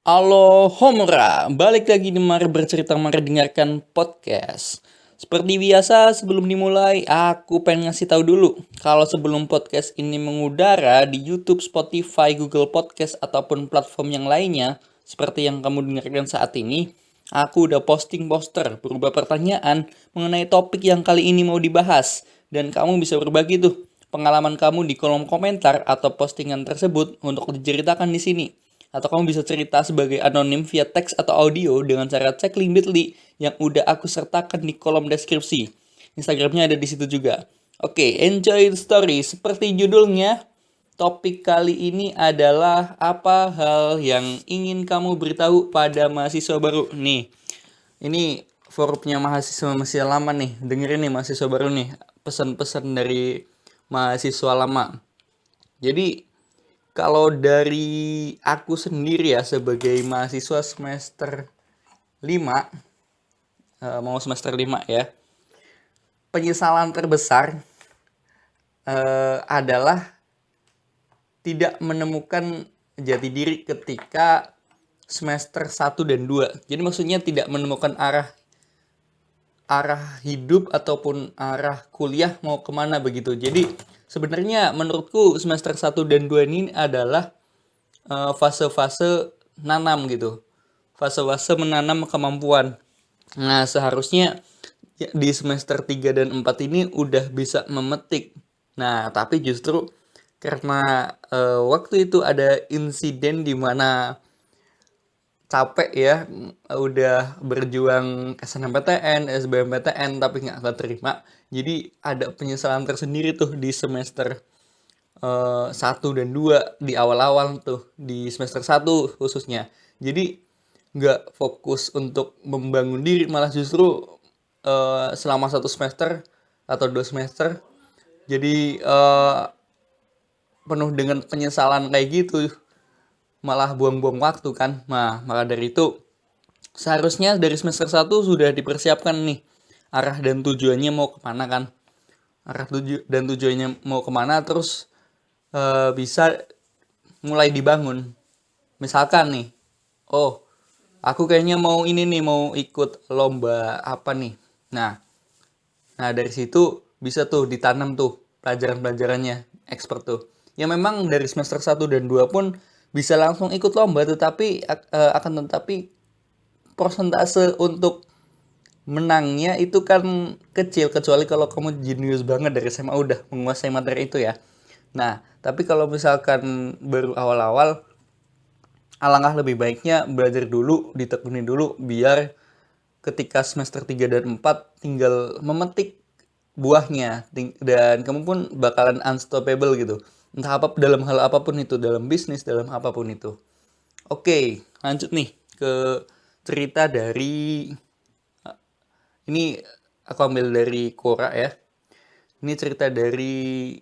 Halo Homra, balik lagi di Mari Bercerita Mari Dengarkan Podcast. Seperti biasa sebelum dimulai, aku pengen ngasih tahu dulu kalau sebelum podcast ini mengudara di YouTube, Spotify, Google Podcast ataupun platform yang lainnya seperti yang kamu dengarkan saat ini, aku udah posting poster berupa pertanyaan mengenai topik yang kali ini mau dibahas dan kamu bisa berbagi tuh pengalaman kamu di kolom komentar atau postingan tersebut untuk diceritakan di sini. Atau kamu bisa cerita sebagai anonim via teks atau audio dengan cara cek link bit.ly yang udah aku sertakan di kolom deskripsi. Instagramnya ada di situ juga. Oke, enjoy the story. Seperti judulnya, topik kali ini adalah apa hal yang ingin kamu beritahu pada mahasiswa baru. Nih, ini forumnya mahasiswa lama nih. Dengerin nih mahasiswa baru nih. Pesan-pesan dari mahasiswa lama. Jadi, kalau dari aku sendiri ya sebagai mahasiswa semester 5, mau semester 5 ya. Penyesalan terbesar adalah tidak menemukan jati diri ketika semester 1 dan 2. Jadi maksudnya tidak menemukan arah arah hidup ataupun arah kuliah mau kemana begitu. Jadi sebenarnya menurutku semester 1 dan 2 ini adalah fase-fase nanam gitu. Fase-fase menanam kemampuan. Nah, seharusnya di semester 3 dan 4 ini udah bisa memetik. Nah, tapi justru karena waktu itu ada insiden di mana capek ya, udah berjuang SNMPTN, SBMPTN tapi nggak keterima. Jadi ada penyesalan tersendiri tuh di semester 1 dan 2 di awal-awal tuh di semester 1 khususnya. Jadi nggak fokus untuk membangun diri, malah justru selama 1 semester atau 2 semester jadi penuh dengan penyesalan kayak gitu, malah buang-buang waktu kan. Nah, maka dari itu seharusnya dari semester 1 sudah dipersiapkan nih arah dan tujuannya mau kemana kan. Arah dan tujuannya mau kemana, terus bisa mulai dibangun. Misalkan nih, oh aku kayaknya mau ini nih, mau ikut lomba apa nih. Nah, nah dari situ bisa tuh ditanam tuh pelajaran-pelajarannya, expert tuh. Ya memang dari semester 1 dan 2 pun bisa langsung ikut lomba, tetapi akan tetapi persentase untuk menangnya itu kan kecil, kecuali kalau kamu jenius banget dari SMA udah menguasai materi itu ya. Nah, tapi kalau misalkan baru awal-awal, alangkah lebih baiknya belajar dulu, ditekuni dulu, biar ketika semester 3 dan 4 tinggal memetik buahnya, dan kamu pun bakalan unstoppable gitu. Entah apa dalam hal apapun itu, dalam bisnis, dalam apapun itu. Oke, lanjut nih ke cerita dari ini, aku ambil dari Quora ya. Ini cerita dari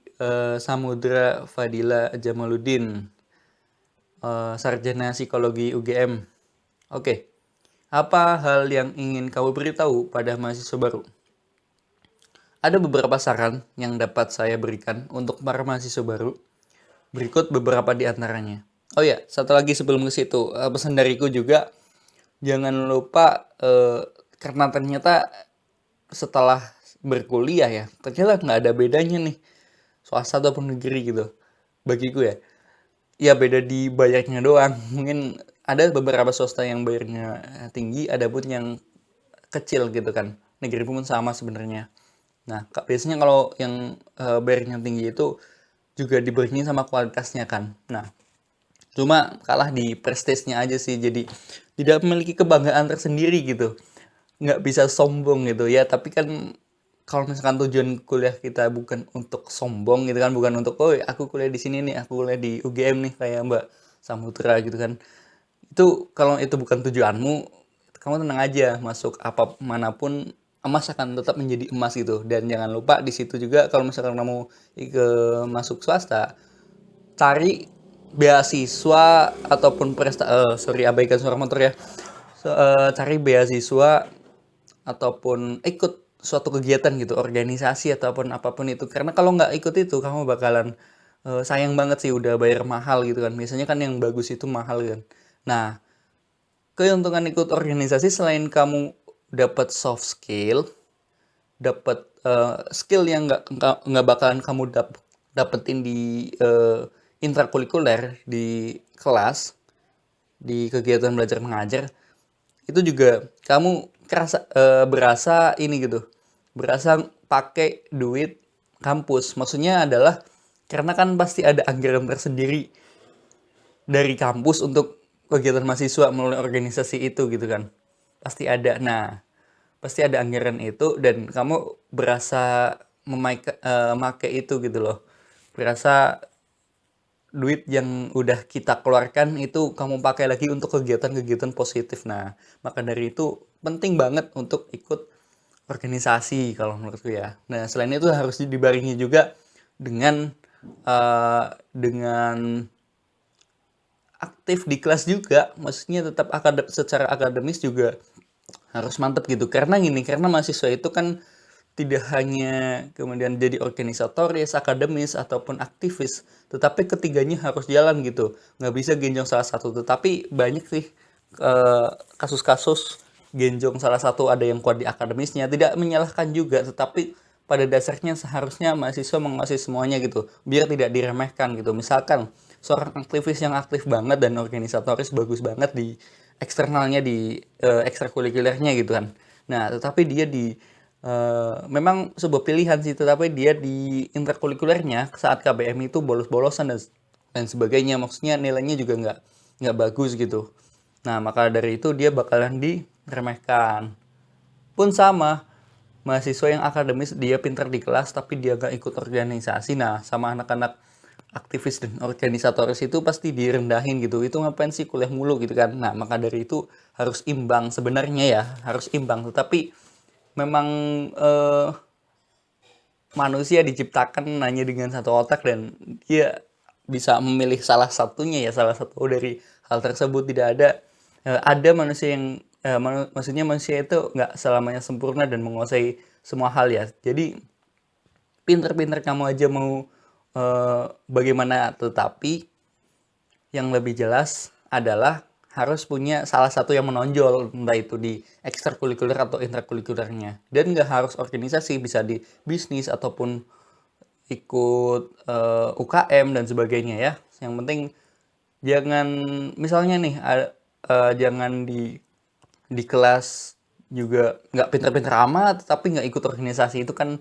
Samudra Fadila Jamaluddin, sarjana psikologi UGM. Oke, apa hal yang ingin kamu beritahu pada mahasiswa baru? Ada beberapa saran yang dapat saya berikan untuk para mahasiswa baru. Berikut beberapa di antaranya. Oh ya, satu lagi sebelum ke situ, pesan dariku juga, jangan lupa karena ternyata setelah berkuliah ya, ternyata nggak ada bedanya nih swasta ataupun negeri gitu bagiku ya. Ya beda di bayarnya doang. Mungkin ada beberapa swasta yang bayarnya tinggi, ada pun yang kecil gitu kan. Negeri pun sama sebenarnya. Nah, biasanya kalau yang bayarnya tinggi itu juga dibandingin sama kualitasnya kan. Nah, cuma kalah di prestisnya aja sih. Jadi tidak memiliki kebanggaan tersendiri gitu. Nggak bisa sombong gitu ya. Tapi kan kalau misalkan tujuan kuliah kita bukan untuk sombong gitu kan, bukan untuk oh aku kuliah di sini nih, aku kuliah di UGM nih kayak Mbak Samudra gitu kan. Itu kalau itu bukan tujuanmu, kamu tenang aja, masuk apa manapun emas akan tetap menjadi emas gitu. Dan jangan lupa di situ juga kalau misalkan kamu ke masuk swasta, cari beasiswa ataupun sorry abaikan suara motor ya. Cari beasiswa ataupun ikut suatu kegiatan gitu, organisasi ataupun apapun itu. Karena kalau nggak ikut itu, kamu bakalan sayang banget sih udah bayar mahal gitu kan. Biasanya kan yang bagus itu mahal kan. Nah, keuntungan ikut organisasi selain kamu dapat soft skill, dapat skill yang nggak bakalan kamu dapetin di intrakurikuler di kelas, di kegiatan belajar mengajar, itu juga kamu berasa ini gitu, berasa pakai duit kampus. Maksudnya adalah karena kan pasti ada anggaran tersendiri dari kampus untuk kegiatan mahasiswa melalui organisasi itu gitu kan, pasti ada. Nah, pasti ada anggaran itu dan kamu berasa make itu gitu loh, berasa duit yang udah kita keluarkan itu kamu pakai lagi untuk kegiatan-kegiatan positif. Nah, maka dari itu penting banget untuk ikut organisasi kalau menurutku ya. Nah, selain itu harus dibarengi juga dengan dengan aktif di kelas juga. Maksudnya tetap secara akademis juga harus mantep gitu. Karena mahasiswa itu kan tidak hanya kemudian jadi organisatoris, akademis, ataupun aktivis, tetapi ketiganya harus jalan gitu. Nggak bisa genjong salah satu, tetapi banyak sih kasus-kasus genjong salah satu, ada yang kuat di akademisnya, tidak menyalahkan juga, tetapi pada dasarnya seharusnya mahasiswa menguasai semuanya gitu, biar tidak diremehkan gitu. Misalkan seorang aktivis yang aktif banget dan organisatoris bagus banget di eksternalnya, di ekstrakurikulernya gitu kan. Nah, tetapi dia memang sebuah pilihan sih, tetapi dia di interkulikulernya saat KBM itu bolos-bolosan dan sebagainya. Maksudnya nilainya juga nggak bagus gitu. Nah, maka dari itu dia bakalan diremehkan. Pun sama, mahasiswa yang akademis dia pintar di kelas tapi dia nggak ikut organisasi. Nah, sama anak-anak aktivis dan organisatoris itu pasti direndahin gitu. Itu ngapain sih kuliah mulu gitu kan. Nah, maka dari itu harus imbang sebenarnya ya, harus imbang. Tetapi memang manusia diciptakan hanya dengan satu otak dan dia bisa memilih salah satunya ya, salah satu dari hal tersebut. Tidak ada manusia yang maksudnya manusia itu nggak selamanya sempurna dan menguasai semua hal ya. Jadi pinter-pinter kamu aja mau bagaimana, tetapi yang lebih jelas adalah harus punya salah satu yang menonjol, entah itu di ekstrakurikuler atau intrakurikulernya. Dan nggak harus organisasi, bisa di bisnis ataupun ikut UKM dan sebagainya ya. Yang penting jangan, misalnya nih jangan di kelas juga nggak pinter-pinter amat, tapi nggak ikut organisasi, itu kan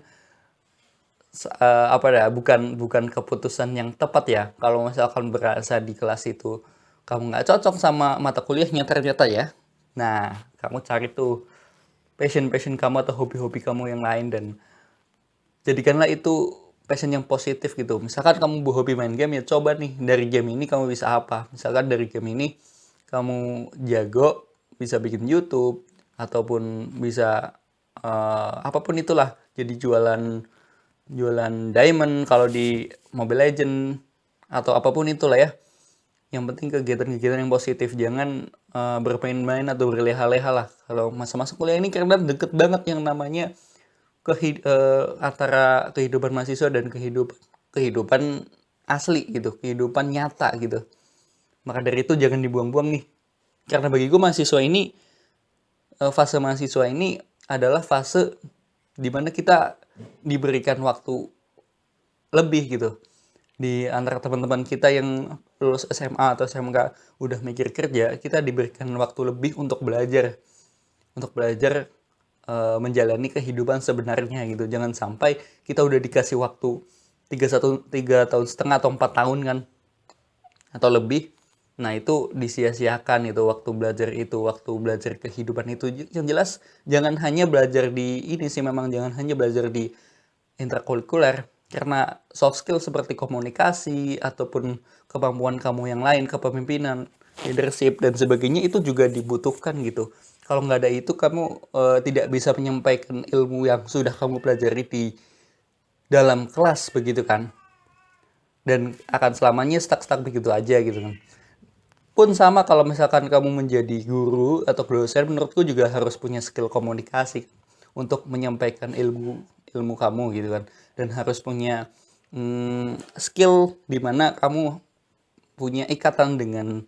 apa ya, bukan keputusan yang tepat ya. Kalau misalkan berasa di kelas itu kamu nggak cocok sama mata kuliahnya ternyata ya. Nah, kamu cari tuh passion kamu atau hobi-hobi kamu yang lain dan jadikanlah itu passion yang positif gitu. Misalkan kamu hobi main game, ya coba nih dari game ini kamu bisa apa. Misalkan dari game ini kamu jago bisa bikin YouTube ataupun bisa apapun itulah, jadi jualan jualan diamond kalau di Mobile Legend atau apapun itulah ya. Yang penting kegiatan-kegiatan yang positif, jangan bermain-main atau berleha-leha lah kalau masa-masa kuliah ini, karena deket banget yang namanya antara kehidupan mahasiswa dan kehidupan asli gitu, kehidupan nyata gitu. Maka dari itu jangan dibuang-buang nih. Karena bagiku fase mahasiswa ini adalah fase dimana kita diberikan waktu lebih gitu. Di antara teman-teman kita yang lulus SMA atau SMK udah mikir kerja, kita diberikan waktu lebih untuk belajar. Untuk belajar menjalani kehidupan sebenarnya gitu. Jangan sampai kita udah dikasih waktu 3 tahun setengah atau 4 tahun kan, atau lebih. Nah, itu disia-siakan itu waktu belajar kehidupan itu. Yang jelas jangan hanya belajar di ini sih, memang jangan hanya belajar di intrakurikuler, karena soft skill seperti komunikasi ataupun kemampuan kamu yang lain, kepemimpinan, leadership dan sebagainya itu juga dibutuhkan gitu. Kalau nggak ada itu, kamu tidak bisa menyampaikan ilmu yang sudah kamu pelajari di dalam kelas begitu kan, dan akan selamanya stuck begitu aja gitu kan. Pun sama kalau misalkan kamu menjadi guru atau dosen, menurutku juga harus punya skill komunikasi untuk menyampaikan ilmu kamu gitu kan, dan harus punya skill di mana kamu punya ikatan dengan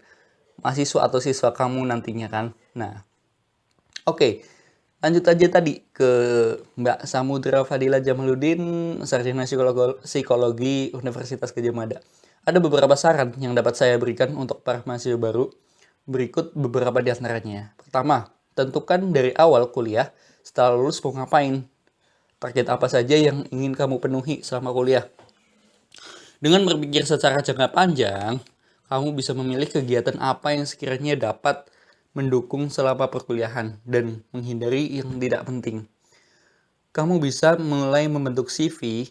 mahasiswa atau siswa kamu nantinya kan. Nah, oke. Lanjut aja tadi ke Mbak Samudra Fadila Jamaluddin, Sarjana Psikologi Universitas Gadjah Mada. Ada beberapa saran yang dapat saya berikan untuk para mahasiswa baru. Berikut beberapa di antaranya. Pertama, tentukan dari awal kuliah setelah lulus mau ngapain. Target apa saja yang ingin kamu penuhi selama kuliah. Dengan berpikir secara jangka panjang, kamu bisa memilih kegiatan apa yang sekiranya dapat mendukung selama perkuliahan dan menghindari yang tidak penting. Kamu bisa mulai membentuk CV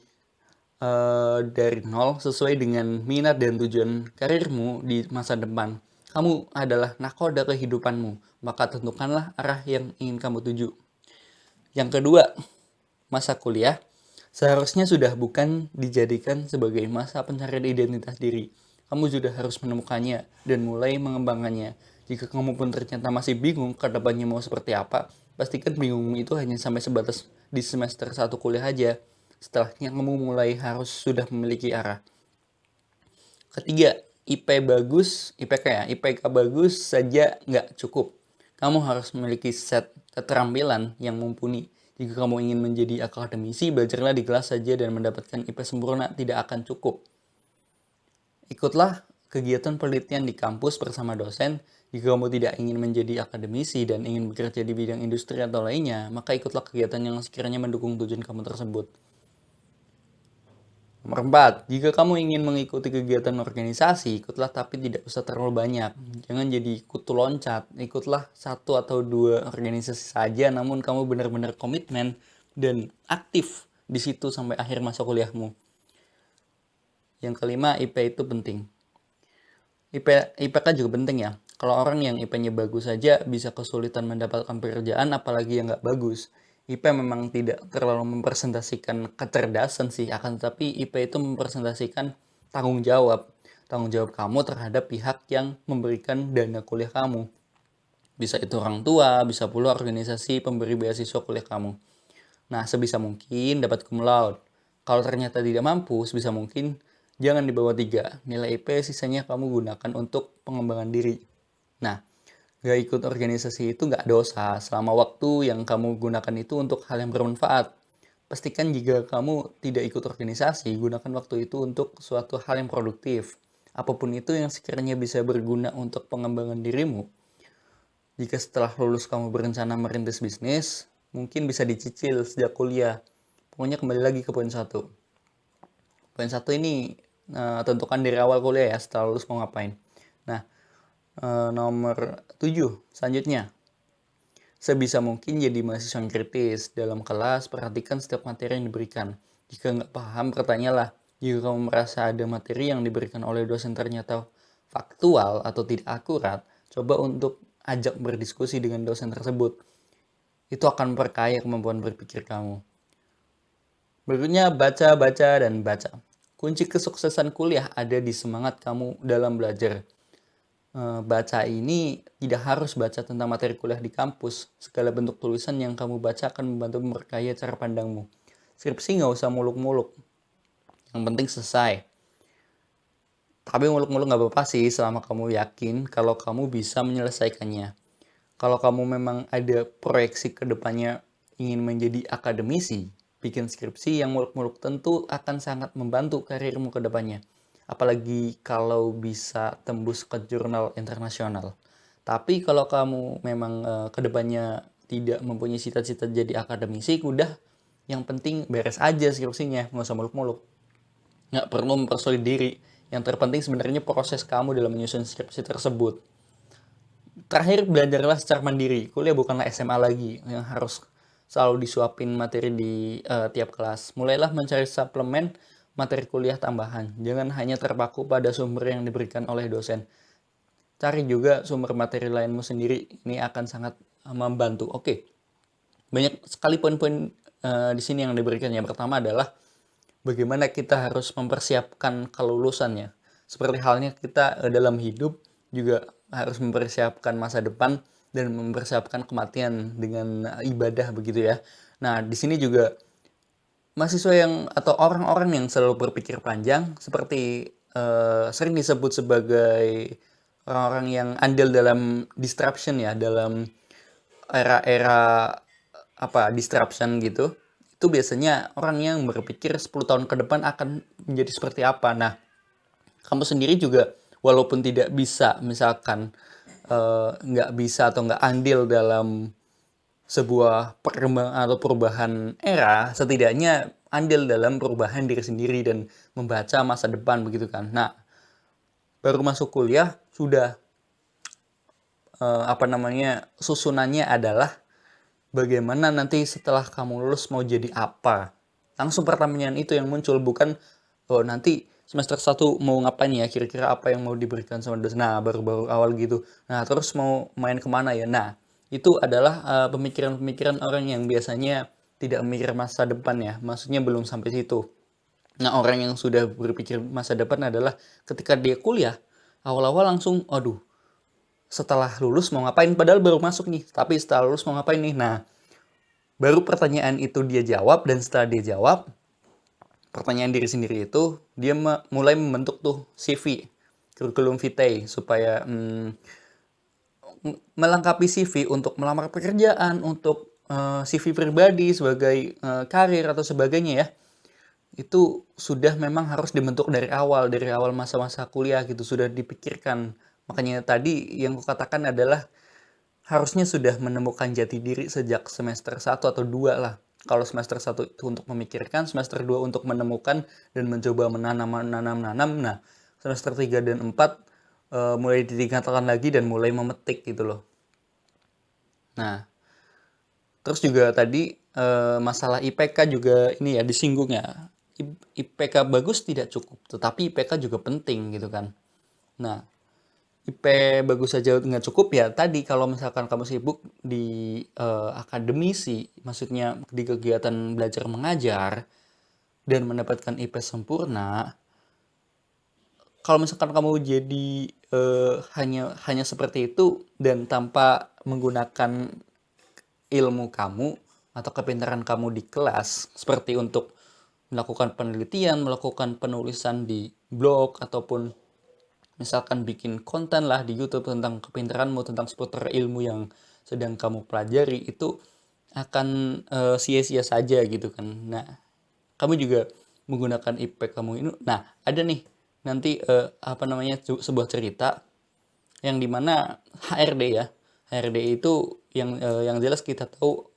dari nol sesuai dengan minat dan tujuan karirmu di masa depan. Kamu adalah nakoda kehidupanmu, maka tentukanlah arah yang ingin kamu tuju. Yang kedua, masa kuliah seharusnya sudah bukan dijadikan sebagai masa pencarian identitas diri. Kamu sudah harus menemukannya dan mulai mengembangkannya. Jika kamu pun ternyata masih bingung ke depannya mau seperti apa, pastikan bingungmu itu hanya sampai sebatas di semester 1 kuliah aja. Setelahnya kamu mulai harus sudah memiliki arah. Ketiga, IPK bagus saja nggak cukup. Kamu harus memiliki set keterampilan yang mumpuni. Jika kamu ingin menjadi akademisi, belajarlah di kelas saja dan mendapatkan IP sempurna tidak akan cukup. Ikutlah kegiatan penelitian di kampus bersama dosen. Jika kamu tidak ingin menjadi akademisi dan ingin bekerja di bidang industri atau lainnya, maka ikutlah kegiatan yang sekiranya mendukung tujuan kamu tersebut. Nomor 4, jika kamu ingin mengikuti kegiatan organisasi, ikutlah tapi tidak usah terlalu banyak. Jangan jadi kutu loncat, ikutlah 1 atau 2 organisasi saja, namun kamu benar-benar komitmen dan aktif di situ sampai akhir masa kuliahmu. Yang kelima, IP itu penting. IPK juga penting ya. Kalau orang yang IP-nya bagus saja bisa kesulitan mendapatkan pekerjaan, apalagi yang nggak bagus. IP memang tidak terlalu mempresentasikan kecerdasan sih, akan tetapi IP itu mempresentasikan tanggung jawab. Tanggung jawab kamu terhadap pihak yang memberikan dana kuliah kamu. Bisa itu orang tua, bisa pula organisasi pemberi beasiswa kuliah kamu. Nah, sebisa mungkin dapat cum laude. Kalau ternyata tidak mampu, sebisa mungkin jangan di bawah 3. Nilai IP sisanya kamu gunakan untuk pengembangan diri. Nah, gak ikut organisasi itu gak dosa selama waktu yang kamu gunakan itu untuk hal yang bermanfaat. Pastikan jika kamu tidak ikut organisasi, gunakan waktu itu untuk suatu hal yang produktif. Apapun itu yang sekiranya bisa berguna untuk pengembangan dirimu. Jika setelah lulus kamu berencana merintis bisnis, mungkin bisa dicicil sejak kuliah. Pokoknya kembali lagi ke poin 1. Poin 1 ini tentukan dari awal kuliah ya, setelah lulus mau ngapain. Nah, nomor 7 selanjutnya, sebisa mungkin jadi mahasiswa yang kritis dalam kelas. Perhatikan setiap materi yang diberikan. Jika nggak paham, bertanyalah. Jika kamu merasa ada materi yang diberikan oleh dosen ternyata faktual atau tidak akurat, coba untuk ajak berdiskusi dengan dosen tersebut. Itu akan memperkaya kemampuan berpikir kamu. Berikutnya, baca, dan baca. Kunci kesuksesan kuliah ada di semangat kamu dalam belajar. Baca ini tidak harus baca tentang materi kuliah di kampus. Segala bentuk tulisan yang kamu baca akan membantu memperkaya cara pandangmu. Skripsi nggak usah muluk-muluk. Yang penting selesai. Tapi muluk-muluk nggak apa-apa sih selama kamu yakin kalau kamu bisa menyelesaikannya. Kalau kamu memang ada proyeksi ke depannya ingin menjadi akademisi, bikin skripsi yang muluk-muluk tentu akan sangat membantu karirmu ke depannya. Apalagi kalau bisa tembus ke jurnal internasional. Tapi kalau kamu memang kedepannya tidak mempunyai cita-cita jadi akademisi, udah yang penting beres aja skripsinya, nggak usah muluk-muluk. Nggak perlu mempersulit diri. Yang terpenting sebenarnya proses kamu dalam menyusun skripsi tersebut. Terakhir, belajarlah secara mandiri. Kuliah bukanlah SMA lagi yang harus selalu disuapin materi di tiap kelas. Mulailah mencari suplemen materi kuliah tambahan. Jangan hanya terpaku pada sumber yang diberikan oleh dosen. Cari juga sumber materi lainmu sendiri. Ini akan sangat membantu. Oke. Banyak sekali poin-poin di sini yang diberikan. Yang pertama adalah bagaimana kita harus mempersiapkan kelulusannya. Seperti halnya kita dalam hidup juga harus mempersiapkan masa depan dan mempersiapkan kematian dengan ibadah begitu ya. Nah, di sini juga mahasiswa yang atau orang-orang yang selalu berpikir panjang seperti sering disebut sebagai orang-orang yang andil dalam disruption ya, dalam era-era disruption gitu. Itu biasanya orang yang berpikir 10 tahun ke depan akan menjadi seperti apa. Nah, kamu sendiri juga walaupun tidak bisa misalkan nggak bisa atau nggak andil dalam sebuah perkembangan atau perubahan era, setidaknya andil dalam perubahan diri sendiri dan membaca masa depan begitu kan. Nah, baru masuk kuliah sudah susunannya adalah bagaimana nanti setelah kamu lulus mau jadi apa. Langsung pertanyaan itu yang muncul, bukan oh nanti semester 1 mau ngapain ya, kira-kira apa yang mau diberikan sama dosen. Nah, baru-baru awal gitu. Nah, terus mau main kemana ya. Nah, itu adalah pemikiran-pemikiran orang yang biasanya tidak memikir masa depan ya, maksudnya belum sampai situ. Nah, orang yang sudah berpikir masa depan adalah ketika dia kuliah, awal-awal langsung, aduh, setelah lulus mau ngapain, padahal baru masuk nih, tapi setelah lulus mau ngapain nih. Nah, baru pertanyaan itu dia jawab, dan setelah dia jawab pertanyaan diri sendiri itu, dia mulai membentuk tuh CV, curriculum vitae, supaya melengkapi CV untuk melamar pekerjaan, untuk CV pribadi sebagai karir atau sebagainya ya. Itu sudah memang harus dibentuk dari awal masa-masa kuliah gitu, sudah dipikirkan. Makanya tadi yang kukatakan adalah harusnya sudah menemukan jati diri sejak semester 1 atau 2 lah. Kalau semester 1 itu untuk memikirkan, semester 2 untuk menemukan dan mencoba menanam. Nah, semester 3 dan 4 mulai ditingkatkan lagi dan mulai memetik gitu loh. Nah, terus juga tadi masalah IPK juga ini ya disinggung ya. IPK bagus tidak cukup, tetapi IPK juga penting gitu kan. Nah, IP bagus saja nggak cukup ya tadi, kalau misalkan kamu sibuk di akademisi, maksudnya di kegiatan belajar mengajar dan mendapatkan IP sempurna, kalau misalkan kamu jadi hanya seperti itu dan tanpa menggunakan ilmu kamu atau kepintaran kamu di kelas seperti untuk melakukan penelitian, melakukan penulisan di blog, ataupun misalkan bikin konten lah di YouTube tentang kepintaranmu, tentang seputar ilmu yang sedang kamu pelajari, itu akan sia-sia saja gitu kan. Nah, kamu juga menggunakan IP kamu ini. Nah, ada nih nanti sebuah cerita yang dimana HRD ya. HRD itu yang jelas kita tahu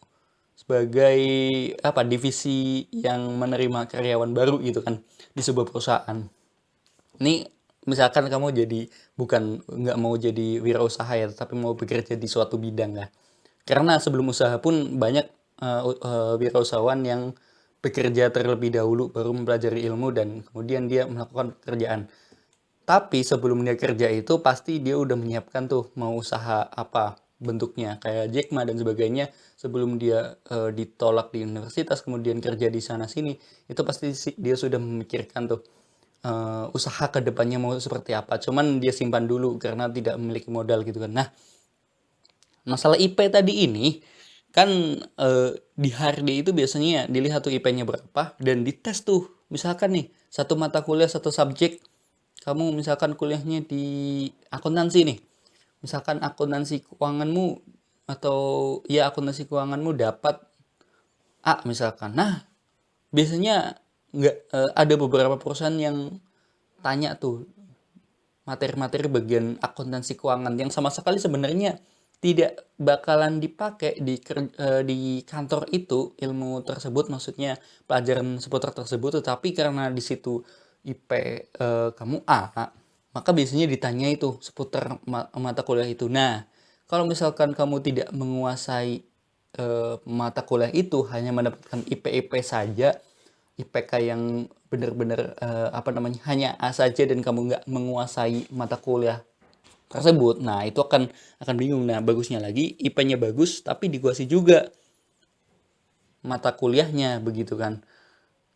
sebagai divisi yang menerima karyawan baru gitu kan di sebuah perusahaan. Ini misalkan kamu jadi bukan nggak mau jadi wirausaha ya, tapi mau bekerja di suatu bidang ya. Karena sebelum usaha pun banyak wirausahawan yang bekerja terlebih dahulu baru mempelajari ilmu dan kemudian dia melakukan pekerjaan. Tapi sebelum dia kerja itu pasti dia udah menyiapkan tuh mau usaha apa bentuknya, kayak Jack Ma dan sebagainya. Sebelum dia ditolak di universitas kemudian kerja di sana sini, itu pasti dia sudah memikirkan tuh usaha kedepannya mau seperti apa. Cuman dia simpan dulu karena tidak memiliki modal gitu kan. Nah, masalah IP tadi ini kan di HRD itu biasanya dilihat tuh IP-nya berapa dan dites tuh. Misalkan nih satu mata kuliah, satu subjek, kamu misalkan kuliahnya di akuntansi nih. Misalkan akuntansi keuanganmu atau ya akuntansi keuanganmu dapat A misalkan. Nah, biasanya nggak ada beberapa perusahaan yang tanya tuh materi-materi bagian akuntansi keuangan yang sama sekali sebenarnya tidak bakalan dipakai di kantor itu, ilmu tersebut, maksudnya pelajaran seputar tersebut, tetapi karena di situ IP kamu A, maka biasanya ditanya itu seputar mata kuliah itu. Nah, kalau misalkan kamu tidak menguasai mata kuliah itu, hanya mendapatkan IP saja, IPK yang benar-benar hanya A saja, dan kamu nggak menguasai mata kuliah tersebut, nah itu akan bingung. Nah, bagusnya lagi IP-nya bagus tapi dikuasai juga mata kuliahnya begitu kan,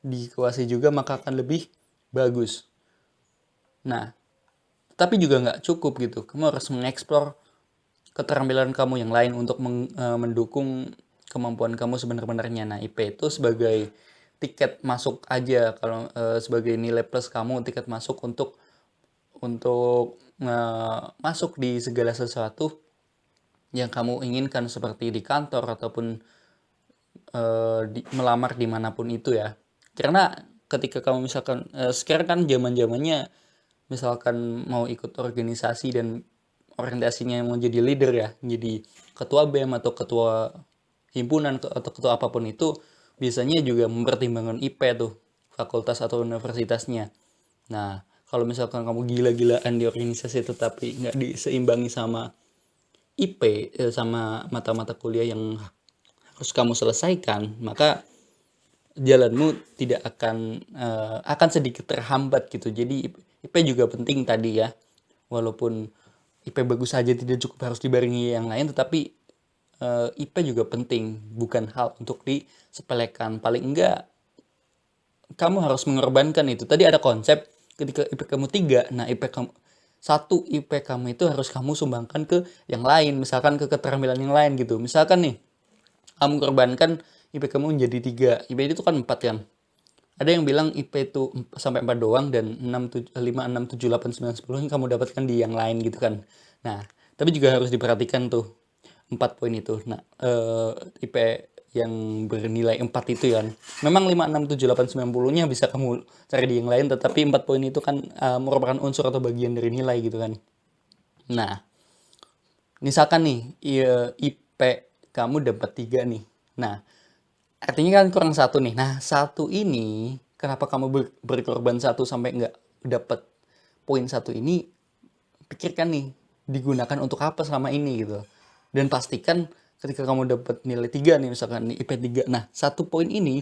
dikuasai juga maka akan lebih bagus. Nah, tapi juga nggak cukup gitu, kamu harus mengeksplor keterampilan kamu yang lain untuk mendukung kemampuan kamu sebenarnya. Nah, IP itu sebagai tiket masuk aja kalau sebagai nilai plus kamu tiket masuk untuk masuk di segala sesuatu yang kamu inginkan seperti di kantor ataupun melamar dimanapun itu ya. Karena ketika kamu misalkan sekarang kan zaman-zamannya misalkan mau ikut organisasi dan orientasinya mau jadi leader ya, jadi ketua BEM atau ketua himpunan atau ketua apapun itu biasanya juga mempertimbangkan IP tuh, fakultas atau universitasnya. Nah, kalau misalkan kamu gila-gilaan di organisasi tetapi nggak diseimbangi sama IP, sama mata-mata kuliah yang harus kamu selesaikan, maka jalanmu tidak akan sedikit terhambat gitu. Jadi IP juga penting tadi ya. Walaupun IP bagus saja tidak cukup harus dibarengi yang lain, tetapi IP juga penting, bukan hal untuk disepelekan. Paling enggak kamu harus mengorbankan itu. Tadi ada konsep ketika IP kamu 3, nah IP kamu itu harus kamu sumbangkan ke yang lain, misalkan ke keterampilan yang lain gitu. Misalkan nih, kamu korbankan IP kamu menjadi 3, IP itu kan 4 kan. Ada yang bilang IP itu sampai 4 doang dan 5, 6, 7, 8, 9, 10 yang kamu dapatkan di yang lain gitu kan. Nah, tapi juga harus diperhatikan tuh 4 poin itu. Nah, IP yang bernilai 4 itu kan. Memang 5, 6, 7, 8, 90-nya bisa kamu cari di yang lain, tetapi 4 poin itu kan merupakan unsur atau bagian dari nilai gitu kan. Nah, misalkan nih IP kamu dapat 3 nih. Nah, artinya kan kurang 1 nih. Nah, 1 ini kenapa kamu berkorban 1 sampai nggak dapat poin 1 ini, pikirkan nih, digunakan untuk apa selama ini gitu. Dan pastikan ketika kamu dapat nilai 3 nih, misalkan nih IP 3. Nah, 1 poin ini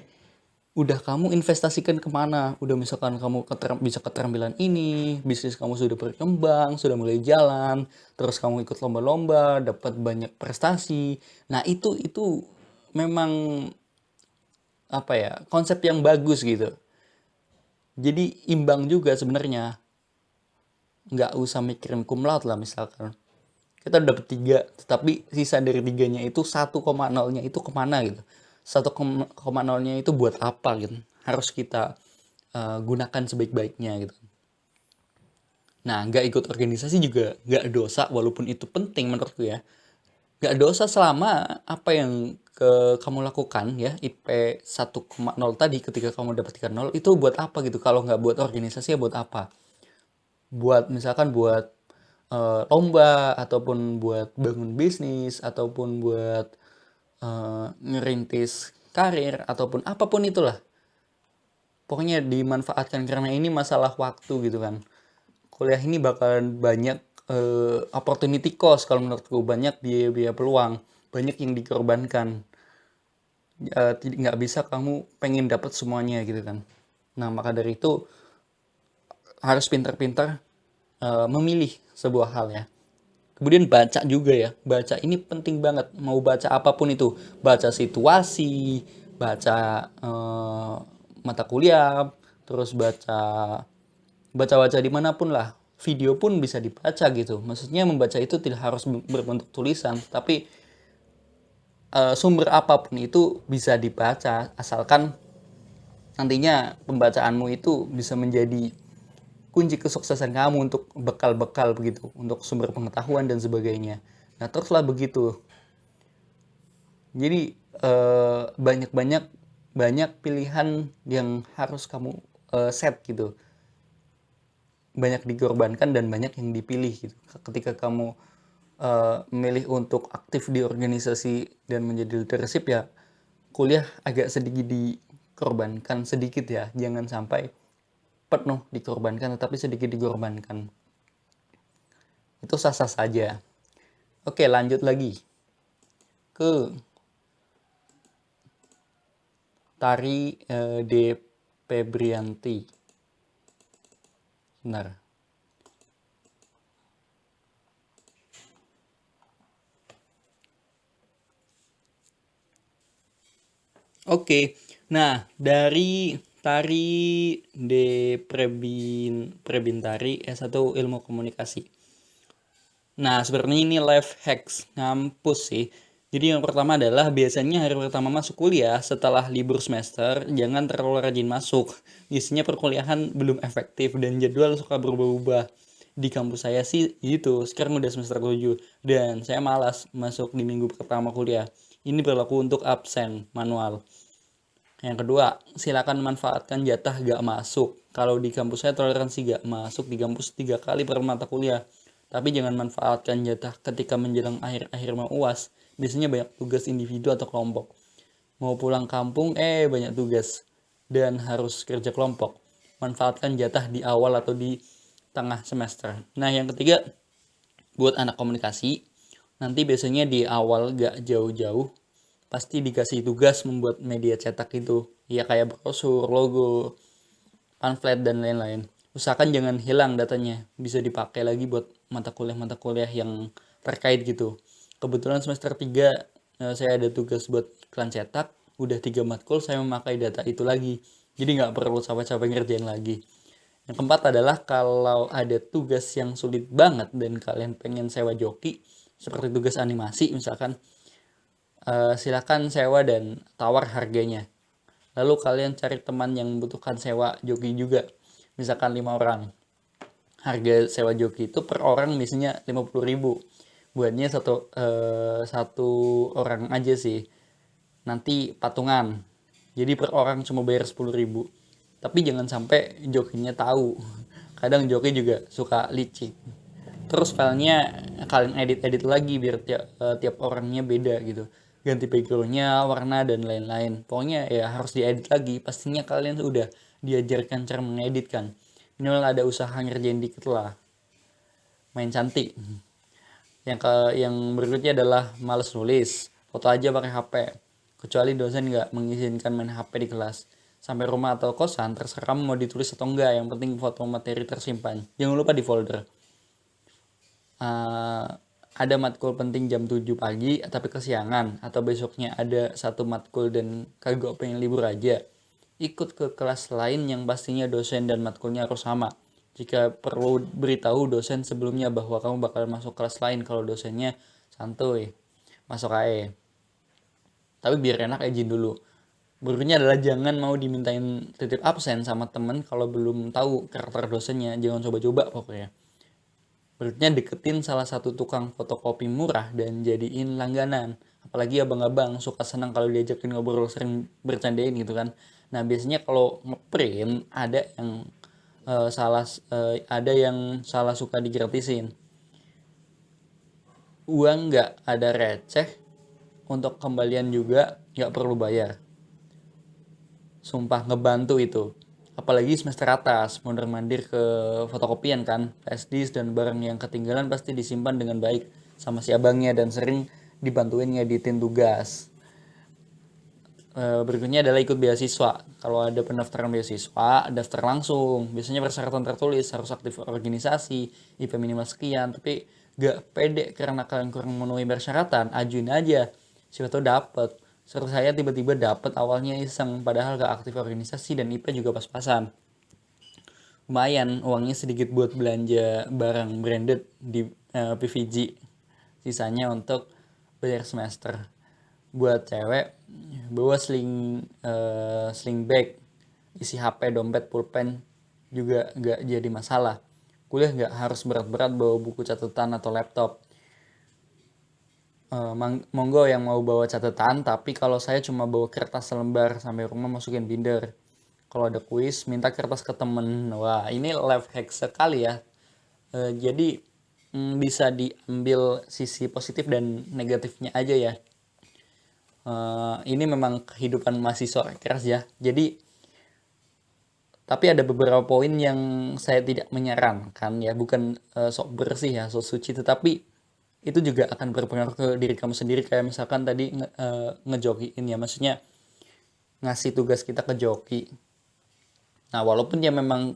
udah kamu investasikan kemana? Udah misalkan kamu bisa keterampilan ini, bisnis kamu sudah berkembang, sudah mulai jalan, terus kamu ikut lomba-lomba, dapat banyak prestasi. Nah, itu memang apa ya, konsep yang bagus gitu. Jadi imbang juga sebenarnya. Nggak usah mikirin cum laude lah misalkan. Kita udah dapat 3, tetapi sisa dari 3-nya itu 1,0-nya itu kemana gitu. 1,0-nya itu buat apa gitu. Harus kita gunakan sebaik-baiknya gitu. Nah, nggak ikut organisasi juga nggak dosa, walaupun itu penting menurutku ya. Nggak dosa selama apa yang kamu lakukan ya, IP 1,0 tadi ketika kamu dapat 3,0 itu buat apa gitu. Kalau nggak buat organisasi ya buat apa? Buat misalkan buat lomba, ataupun buat bangun bisnis, ataupun buat ngerintis karir, ataupun apapun itulah. Pokoknya dimanfaatkan karena ini masalah waktu gitu kan. Kuliah ini bakalan banyak opportunity cost kalau menurutku, banyak biaya-biaya peluang, banyak yang dikorbankan. Nggak bisa kamu pengen dapat semuanya gitu kan. Nah, maka dari itu harus pintar-pintar memilih sebuah hal ya. Kemudian baca juga ya. Baca ini penting banget. Mau baca apapun itu. Baca situasi, baca mata kuliah, terus baca dimanapun lah. Video pun bisa dibaca gitu. Maksudnya membaca itu tidak harus berbentuk tulisan, tapi sumber apapun itu bisa dibaca, asalkan nantinya pembacaanmu itu bisa menjadi kunci kesuksesan kamu untuk bekal-bekal begitu, untuk sumber pengetahuan dan sebagainya. Nah, teruslah begitu. Jadi banyak-banyak banyak pilihan yang harus kamu set gitu. Banyak dikorbankan dan banyak yang dipilih gitu. Ketika kamu memilih untuk aktif di organisasi dan menjadi leadership ya, kuliah agak sedikit dikorbankan sedikit ya. Jangan sampai penuh dikorbankan, tetapi sedikit dikorbankan. Itu sah-sah saja. Oke, lanjut lagi ke Tari D. Febrianti. Benar. Oke, nah dari Tari D. Prebintari S1 Ilmu Komunikasi. Nah, sebenarnya ini life hacks ngampus sih. Jadi yang pertama adalah biasanya hari pertama masuk kuliah setelah libur semester jangan terlalu rajin masuk. Biasanya perkuliahan belum efektif dan jadwal suka berubah-ubah. Di kampus saya sih gitu, sekarang udah semester 7 dan saya malas masuk di minggu pertama kuliah. Ini berlaku untuk absen manual. Yang kedua, silakan manfaatkan jatah gak masuk. Kalau di kampus saya toleransi gak masuk di kampus 3 kali per mata kuliah. Tapi jangan manfaatkan jatah ketika menjelang akhir-akhir mau UAS. Biasanya banyak tugas individu atau kelompok. Mau pulang kampung, banyak tugas. Dan harus kerja kelompok. Manfaatkan jatah di awal atau di tengah semester. Nah, yang ketiga, buat anak komunikasi, nanti biasanya di awal gak jauh-jauh pasti dikasih tugas membuat media cetak itu, ya kayak brosur, logo, pamflet dan lain-lain. Usahakan jangan hilang datanya, bisa dipakai lagi buat mata kuliah yang terkait gitu. Kebetulan semester 3 saya ada tugas buat iklan cetak, udah 3 matkul saya memakai data itu lagi, jadi nggak perlu capek-capek ngerjain lagi. Yang keempat adalah kalau ada tugas yang sulit banget dan kalian pengen sewa joki, seperti tugas animasi misalkan, silakan sewa dan tawar harganya. Lalu kalian cari teman yang membutuhkan sewa joki juga. Misalkan 5 orang. Harga sewa joki itu per orang misalnya 50.000. Buatnya satu orang aja sih. Nanti patungan. Jadi per orang cuma bayar 10.000. Tapi jangan sampai jokinya tahu. Kadang joki juga suka licik. Terus filenya kalian edit-edit lagi biar tiap orangnya beda gitu, ganti backgroundnya, warna dan lain-lain. Pokoknya ya harus diedit lagi, pastinya kalian udah diajarkan cara mengedit kan, minimal ada usaha ngerjain dikit lah, main cantik. Yang berikutnya adalah males nulis, foto aja pakai HP, kecuali dosen nggak mengizinkan main HP di kelas. Sampai rumah atau kosan terserah mau ditulis atau enggak, yang penting foto materi tersimpan, jangan lupa di folder. uh, ada matkul penting jam 7 pagi tapi kesiangan, atau besoknya ada satu matkul dan kagak pengen libur aja, ikut ke kelas lain yang pastinya dosen dan matkulnya harus sama. Jika perlu beritahu dosen sebelumnya bahwa kamu bakal masuk kelas lain, kalau dosennya santuy masuk aja, tapi biar enak izin dulu. Berikutnya adalah jangan mau dimintain titip absen sama temen kalau belum tahu karakter dosennya, jangan coba-coba pokoknya. Berikutnya deketin salah satu tukang fotokopi murah dan jadiin langganan. Apalagi abang-abang suka senang kalau diajakin ngobrol, sering bercandain gitu kan. Nah biasanya kalau ngeprint ada yang salah suka digratisin. Uang nggak ada receh, untuk kembalian juga nggak perlu bayar. Sumpah ngebantu itu. Apalagi semester atas, mondar mandir ke fotokopian kan, flashdisk dan barang yang ketinggalan pasti disimpan dengan baik sama si abangnya dan sering dibantuin ngeditin tugas. Berikutnya adalah ikut beasiswa. Kalau ada pendaftaran beasiswa, daftar langsung. Biasanya persyaratan tertulis, harus aktif organisasi, IP minimal sekian. Tapi gak pede karena kalian kurang memenuhi persyaratan, ajuin aja. Siapa tahu dapet. Seperti saya tiba-tiba dapet, awalnya iseng, padahal gak aktif organisasi dan IP juga pas-pasan. Lumayan, uangnya sedikit buat belanja barang branded di PVG. Sisanya untuk bayar semester. Buat cewek, bawa sling bag, isi HP, dompet, pulpen juga nggak jadi masalah. Kuliah nggak harus berat-berat bawa buku catatan atau laptop. Monggo yang mau bawa catatan, tapi kalau saya cuma bawa kertas selembar sampai rumah, masukin binder. Kalau ada kuis, minta kertas ke temen. Wah, ini life hack sekali ya. Jadi bisa diambil sisi positif dan negatifnya aja ya. Ini memang kehidupan mahasiswa keras ya. Jadi, tapi ada beberapa poin yang saya tidak menyarankan ya, bukan sok bersih ya, sok suci, tetapi itu juga akan berpengaruh ke diri kamu sendiri. Kayak misalkan tadi ngejokiin ya, maksudnya ngasih tugas kita ke joki. Nah, walaupun ya memang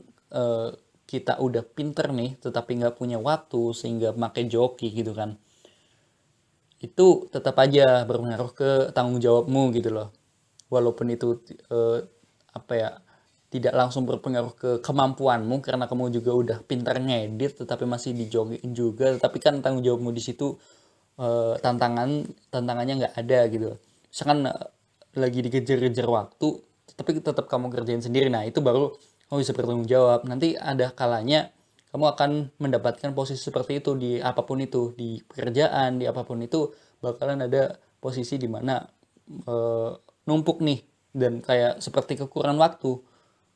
kita udah pinter nih, tetapi nggak punya waktu sehingga pakai joki gitu kan, itu tetap aja berpengaruh ke tanggung jawabmu gitu loh. Walaupun itu apa ya, tidak langsung berpengaruh ke kemampuanmu karena kamu juga udah pintar ngedit, tetapi masih dijogiin juga, tetapi kan tanggung jawabmu di situ tantangannya nggak ada gitu. Misalkan lagi dikejar-kejar waktu, tapi tetap kamu kerjain sendiri, nah itu baru kamu bisa bertanggung jawab. Nanti ada kalanya kamu akan mendapatkan posisi seperti itu di apapun itu, di pekerjaan, di apapun itu bakalan ada posisi di mana eh, numpuk nih dan kayak seperti kekurangan waktu.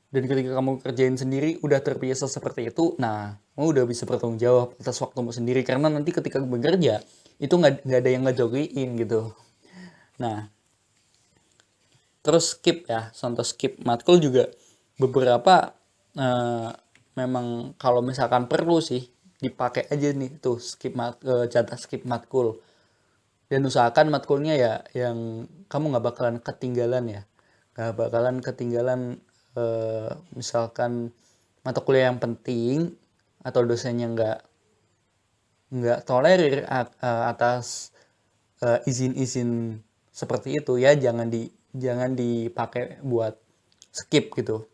Dan ketika kamu kerjain sendiri udah terbiasa seperti itu, nah kamu udah bisa bertanggung jawab atas waktumu sendiri, karena nanti ketika bekerja itu nggak ada yang ngejogiin gitu. Nah, terus skip ya, contoh skip matkul juga beberapa eh, memang kalau misalkan perlu sih dipakai aja nih tuh jatah skip matkul, dan usahakan matkulnya ya yang kamu nggak bakalan ketinggalan ya, nggak bakalan ketinggalan. Misalkan mata kuliah yang penting atau dosennya nggak tolerir atas izin-izin seperti itu, ya jangan dipakai buat skip gitu.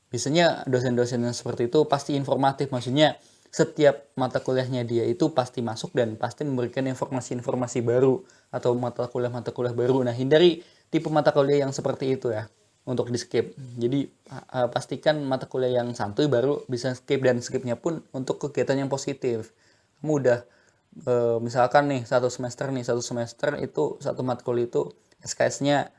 Biasanya dosen-dosen yang seperti itu pasti informatif, maksudnya setiap mata kuliahnya dia itu pasti masuk dan pasti memberikan informasi-informasi baru atau mata kuliah baru. Nah, hindari tipe mata kuliah yang seperti itu ya untuk di skip. Jadi pastikan mata kuliah yang santuy baru bisa skip, dan skipnya pun untuk kegiatan yang positif. Kamu udah misalkan nih satu semester itu satu matkul itu SKS-nya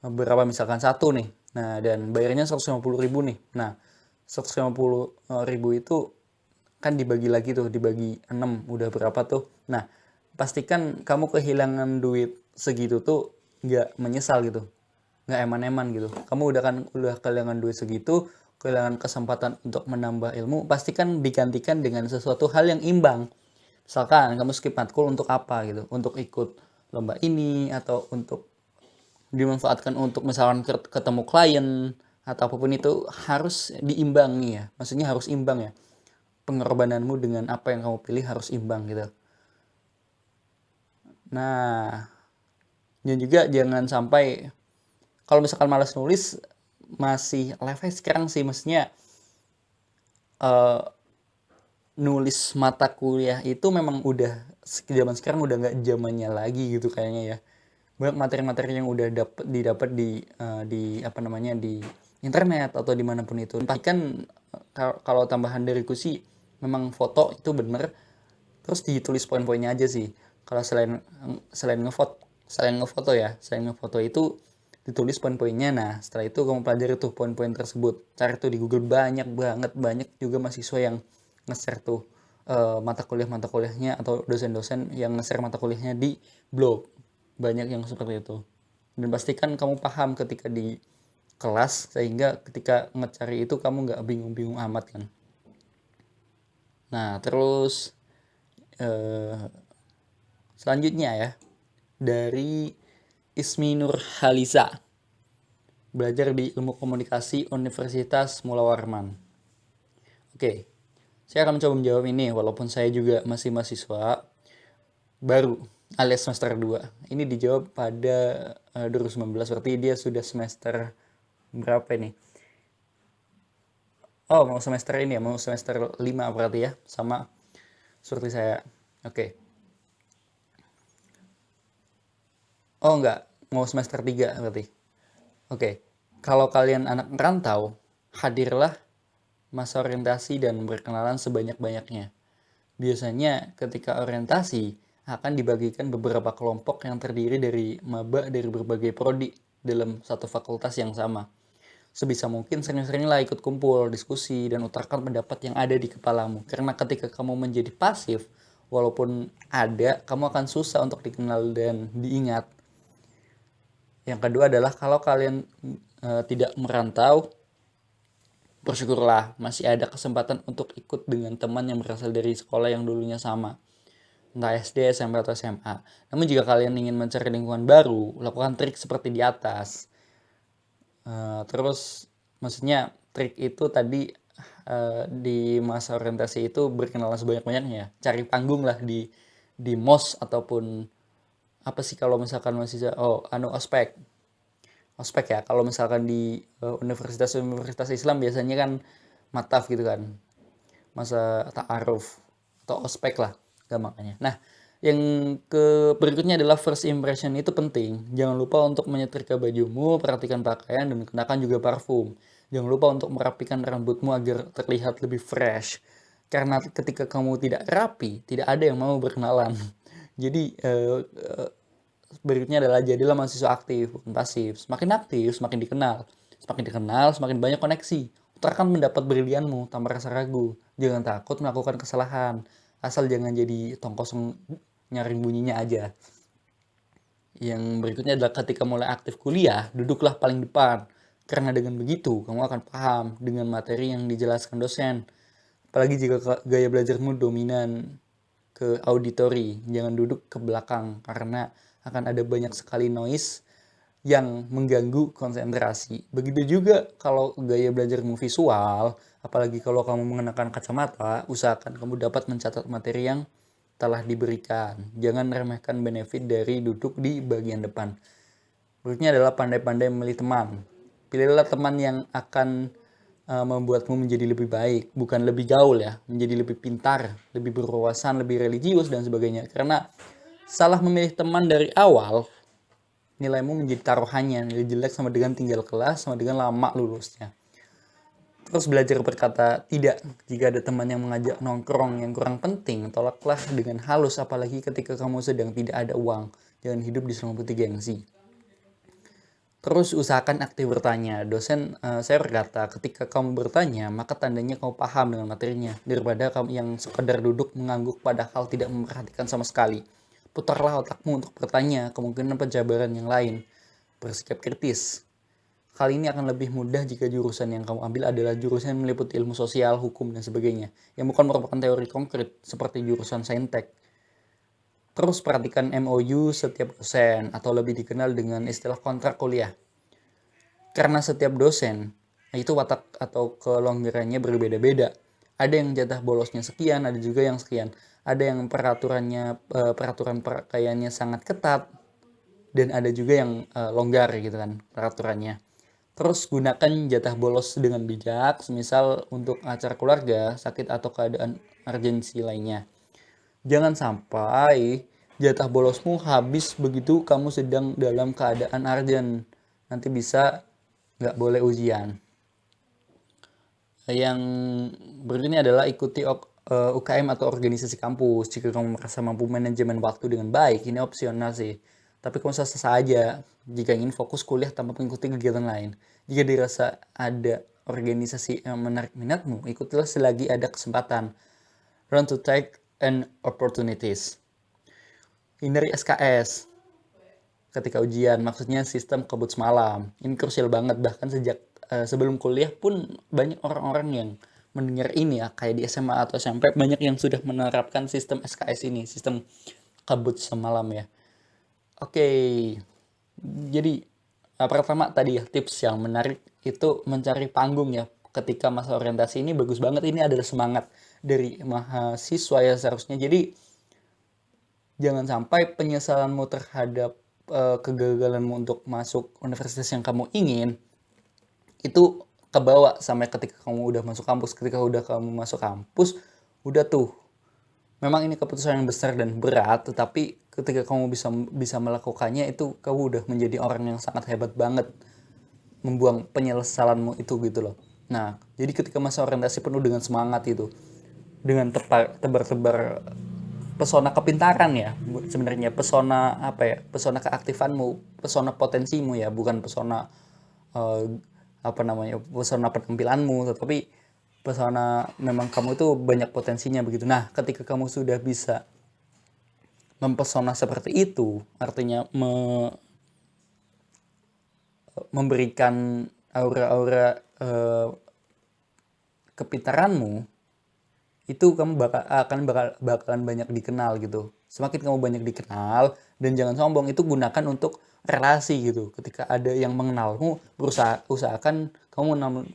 berapa, misalkan satu nih, nah dan bayarnya 150.000 nih. Nah 150.000 itu kan dibagi lagi tuh, dibagi 6 udah berapa tuh. Nah pastikan kamu kehilangan duit segitu tuh nggak menyesal gitu, nggak eman-eman gitu. Kamu udah kehilangan duit segitu, kehilangan kesempatan untuk menambah ilmu, pastikan digantikan dengan sesuatu hal yang imbang. Misalkan kamu skip matkul untuk apa gitu, untuk ikut lomba ini atau untuk dimanfaatkan untuk misalkan ketemu klien atau apapun itu, harus diimbangi ya, maksudnya harus imbang ya, pengorbananmu dengan apa yang kamu pilih harus imbang gitu. Nah, dan juga jangan sampai kalau misalkan malas nulis, masih level sekarang sih, maksudnya eh, nulis mata kuliah itu memang udah zaman sekarang udah nggak zamannya lagi gitu kayaknya ya. Banyak materi-materi yang udah didapat di apa namanya, di internet atau dimanapun itu. Pastikan kalau tambahan dariku sih memang foto itu bener, terus ditulis poin-poinnya aja sih. Kalau selain ngefoto itu ditulis poin-poinnya. Nah setelah itu kamu pelajari tuh poin-poin tersebut, cari tuh di Google, banyak juga mahasiswa yang nge-share tuh mata kuliahnya atau dosen-dosen yang nge-share mata kuliahnya di blog, banyak yang seperti itu. Dan pastikan kamu paham ketika di kelas, sehingga ketika ngecari itu kamu nggak bingung-bingung amat kan. Nah terus eh, selanjutnya ya, dari Ismi Nur Halisa, belajar di Ilmu Komunikasi Universitas Mula Warman. Oke, saya akan mencoba menjawab ini walaupun saya juga masih mahasiswa baru alias semester 2. Ini dijawab pada 2019, berarti dia sudah semester berapa ini? Oh, mau semester ini ya, mau semester 5 berarti ya, sama seperti saya. Oke. Oh enggak, mau semester 3 berarti. Oke. Kalau kalian anak merantau, hadirlah masa orientasi dan berkenalan sebanyak-banyaknya. Biasanya ketika orientasi akan dibagikan beberapa kelompok yang terdiri dari maba dari berbagai prodi dalam satu fakultas yang sama. Sebisa mungkin sering-seringlah ikut kumpul, diskusi, dan utarakan pendapat yang ada di kepalamu. Karena ketika kamu menjadi pasif, walaupun ada, kamu akan susah untuk dikenal dan diingat. Yang kedua adalah kalau kalian tidak merantau, bersyukurlah masih ada kesempatan untuk ikut dengan teman yang berasal dari sekolah yang dulunya sama, entah SD, SMP, atau SMA. Namun jika kalian ingin mencari lingkungan baru, lakukan trik seperti di atas. Terus maksudnya trik itu tadi di masa orientasi itu berkenalan sebanyak-banyaknya. Cari panggung lah di MOS ataupun apa sih kalau misalkan masih ospek. Ospek ya. Kalau misalkan di universitas Islam biasanya kan mataf gitu kan. Masa ta'aruf atau ospek lah gampangnya. Nah, Yang berikutnya adalah first impression itu penting. Jangan lupa untuk menyetrika bajumu, perhatikan pakaian, dan kenakan juga parfum. Jangan lupa untuk merapikan rambutmu agar terlihat lebih fresh. Karena ketika kamu tidak rapi, tidak ada yang mau berkenalan. Jadi berikutnya adalah jadilah mahasiswa aktif, bukan pasif. Semakin aktif, semakin dikenal. Semakin dikenal, semakin banyak koneksi. Otak akan mendapat brilianmu tanpa rasa ragu. Jangan takut melakukan kesalahan. Asal jangan jadi tong kosong nyaring bunyinya aja. Yang berikutnya adalah ketika mulai aktif kuliah, duduklah paling depan. Karena dengan begitu, kamu akan paham dengan materi yang dijelaskan dosen. Apalagi jika gaya belajarmu dominan ke auditori, jangan duduk ke belakang karena akan ada banyak sekali noise yang mengganggu konsentrasi. Begitu juga kalau gaya belajarmu visual, apalagi kalau kamu mengenakan kacamata, usahakan kamu dapat mencatat materi yang telah diberikan. Jangan remehkan benefit dari duduk di bagian depan. Berikutnya adalah pandai-pandai memilih teman. Pilihlah teman yang akan membuatmu menjadi lebih baik, bukan lebih gaul ya, menjadi lebih pintar, lebih berwawasan, lebih religius dan sebagainya. Karena salah memilih teman dari awal, nilaimu menjadi taruhannya. Nilai jelek sama dengan tinggal kelas, sama dengan lama lulusnya. Terus belajar berkata tidak. Jika ada teman yang mengajak nongkrong yang kurang penting, tolaklah dengan halus, apalagi ketika kamu sedang tidak ada uang. Jangan hidup diselimuti gengsi. Terus usahakan aktif bertanya. Dosen saya berkata, ketika kamu bertanya, maka tandanya kamu paham dengan materinya. Daripada kamu yang sekedar duduk mengangguk padahal tidak memperhatikan sama sekali. Putarlah otakmu untuk bertanya kemungkinan penjabaran yang lain. Bersikap kritis. Kali ini akan lebih mudah jika jurusan yang kamu ambil adalah jurusan yang meliputi ilmu sosial, hukum, dan sebagainya. Yang bukan merupakan teori konkret seperti jurusan saintek. Terus perhatikan MOU setiap dosen atau lebih dikenal dengan istilah kontrak kuliah. Karena setiap dosen itu watak atau kelonggarannya berbeda-beda. Ada yang jatah bolosnya sekian, ada juga yang sekian. Ada yang peraturan pakaiannya sangat ketat dan ada juga yang longgar gitu kan peraturannya. Terus gunakan jatah bolos dengan bijak, semisal untuk acara keluarga, sakit atau keadaan urgensi lainnya. Jangan sampai jatah bolosmu habis begitu kamu sedang dalam keadaan urgent. Nanti bisa nggak boleh ujian. Yang berikutnya adalah ikuti UKM atau organisasi kampus. Jika kamu merasa mampu manajemen waktu dengan baik, ini opsional sih. Tapi kamu sah-sah aja jika ingin fokus kuliah tanpa mengikuti kegiatan lain. Jika dirasa ada organisasi yang menarik minatmu, ikutilah selagi ada kesempatan. Run to take an opportunities. Hindari SKS ketika ujian, maksudnya sistem kebut semalam. Ini krusial banget, bahkan sejak sebelum kuliah pun banyak orang-orang yang mendengar ini ya, kayak di SMA atau SMP banyak yang sudah menerapkan sistem SKS ini, sistem kebut semalam ya. Oke, jadi pertama tadi ya tips yang menarik itu mencari panggung ya ketika masa orientasi. Ini bagus banget, ini adalah semangat dari mahasiswa ya seharusnya. Jadi jangan sampai penyesalanmu terhadap kegagalanmu untuk masuk universitas yang kamu ingin itu kebawa sampai ketika kamu udah masuk kampus. Ketika udah kamu masuk kampus, udah tuh memang ini keputusan yang besar dan berat, tetapi ketika kamu bisa melakukannya itu kamu udah menjadi orang yang sangat hebat banget membuang penyesalanmu itu gitu loh. Nah, jadi ketika masa orientasi penuh dengan semangat itu, dengan tebar-tebar pesona kepintaran ya, sebenarnya pesona apa ya, pesona keaktifanmu, pesona potensimu ya, bukan pesona pesona penampilanmu, tetapi pesona memang kamu itu banyak potensinya begitu. Nah, ketika kamu sudah bisa mempesona seperti itu, artinya memberikan aura-aura kepintaranmu, itu kamu bakalan banyak dikenal gitu. Semakin kamu banyak dikenal, dan jangan sombong, itu gunakan untuk relasi gitu. Ketika ada yang mengenalmu, usahakan kamu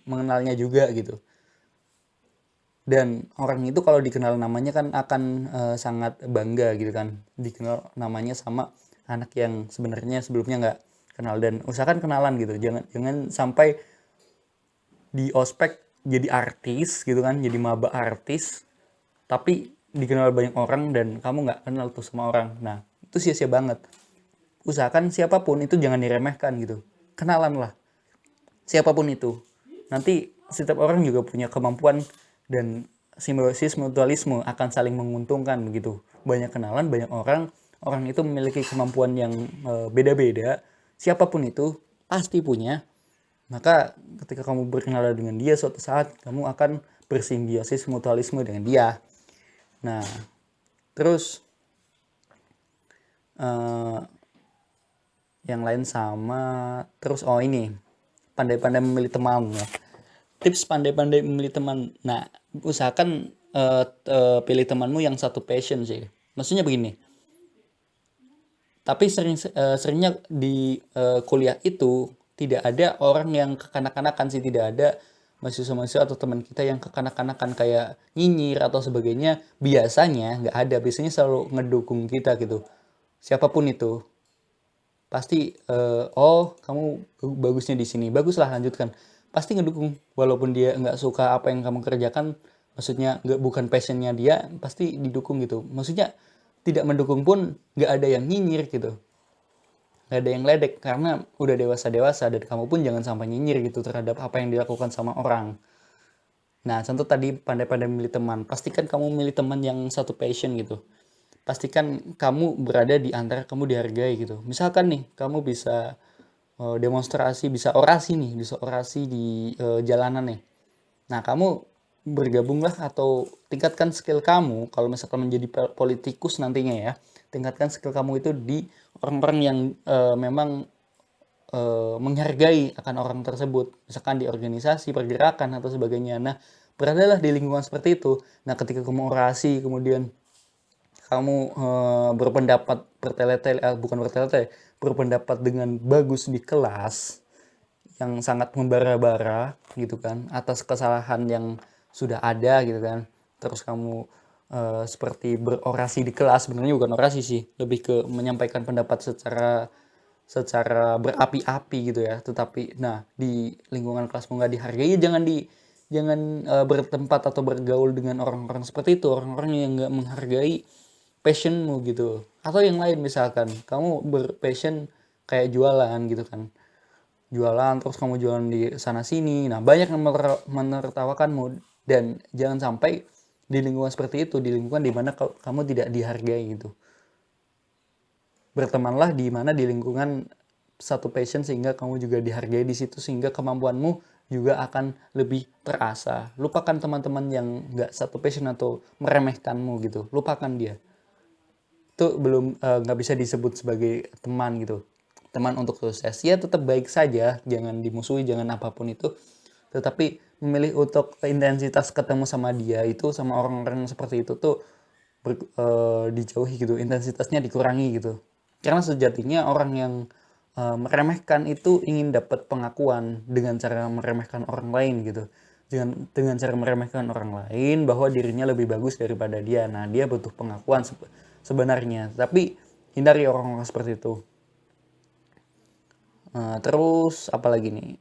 mengenalnya juga gitu. Dan orang itu kalau dikenal namanya kan akan sangat bangga gitu kan, dikenal namanya sama anak yang sebenarnya sebelumnya nggak kenal. Dan usahakan kenalan gitu, jangan sampai di ospek jadi artis gitu kan, jadi maba artis tapi dikenal banyak orang dan kamu nggak kenal tuh sama orang. Nah, itu sia-sia banget. Usahakan siapapun itu jangan diremehkan gitu. Kenalan lah, siapapun itu. Nanti setiap orang juga punya kemampuan dan simbiosis mutualisme akan saling menguntungkan begitu. Banyak kenalan, banyak orang, orang itu memiliki kemampuan yang beda-beda. Siapapun itu pasti punya. Maka ketika kamu berkenalan dengan dia suatu saat kamu akan bersimbiosis mutualisme dengan dia. Nah, terus yang lain sama. Terus ini pandai-pandai memilih teman ya. Tips pandai-pandai memilih teman. Nah, usahakan pilih temanmu yang satu passion sih. Maksudnya begini. Tapi seringnya di kuliah itu tidak ada orang yang kekanak-kanakan sih, tidak ada mahasiswa-mahasiswa atau teman kita yang kekanak-kanakan kayak nyinyir atau sebagainya. Biasanya nggak ada, biasanya selalu ngedukung kita gitu. Siapapun itu pasti oh kamu bagusnya di sini, baguslah lanjutkan, pasti ngedukung walaupun dia nggak suka apa yang kamu kerjakan, maksudnya nggak, bukan passionnya dia, pasti didukung gitu. Maksudnya tidak mendukung pun nggak ada yang nyinyir gitu, nggak ada yang ledek karena udah dewasa-dewasa, dan kamu pun jangan sampai nyinyir gitu terhadap apa yang dilakukan sama orang. Nah, contoh tadi pandai-pandai memilih teman, pastikan kamu memilih teman yang satu passion gitu. Pastikan kamu berada di antara kamu dihargai gitu. Misalkan nih, kamu bisa demonstrasi, bisa orasi nih, bisa orasi di jalanan nih. Nah, kamu bergabunglah atau tingkatkan skill kamu kalau misalkan menjadi politikus nantinya ya. Tingkatkan skill kamu itu di orang-orang yang memang menghargai akan orang tersebut, misalkan di organisasi, pergerakan atau sebagainya. Nah, beradalah di lingkungan seperti itu. Nah, ketika kamu orasi, kemudian kamu berpendapat bertele-tele, bukan bertele-tele, berpendapat dengan bagus di kelas, yang sangat membara-bara gitu kan, atas kesalahan yang sudah ada gitu kan. Terus kamu seperti berorasi di kelas, sebenarnya bukan orasi sih, lebih ke menyampaikan pendapat secara berapi-api gitu ya. Tetapi nah, di lingkungan kelasmu nggak dihargai, jangan bertempat atau bergaul dengan orang-orang seperti itu, orang-orang yang nggak menghargai passionmu gitu. Atau yang lain, misalkan kamu berpassion kayak jualan gitu kan, jualan terus kamu jualan di sana sini, nah banyak yang menertawakanmu, dan jangan sampai di lingkungan seperti itu, di lingkungan dimana kamu tidak dihargai gitu. Bertemanlah di mana di lingkungan satu passion sehingga kamu juga dihargai di situ, sehingga kemampuanmu juga akan lebih terasa. Lupakan teman-teman yang nggak satu passion atau meremehkanmu gitu, lupakan dia. Itu belum nggak bisa disebut sebagai teman gitu. Teman untuk sukses ya tetap baik saja, jangan dimusuhi, jangan apapun itu, tetapi memilih untuk intensitas ketemu sama dia itu, sama orang-orang seperti itu tuh dijauhi gitu, intensitasnya dikurangi gitu. Karena sejatinya orang yang meremehkan itu ingin dapat pengakuan dengan cara meremehkan orang lain gitu, dengan cara meremehkan orang lain bahwa dirinya lebih bagus daripada dia. Nah, dia butuh pengakuan sebenarnya, tapi hindari orang-orang seperti itu. Terus apa lagi nih?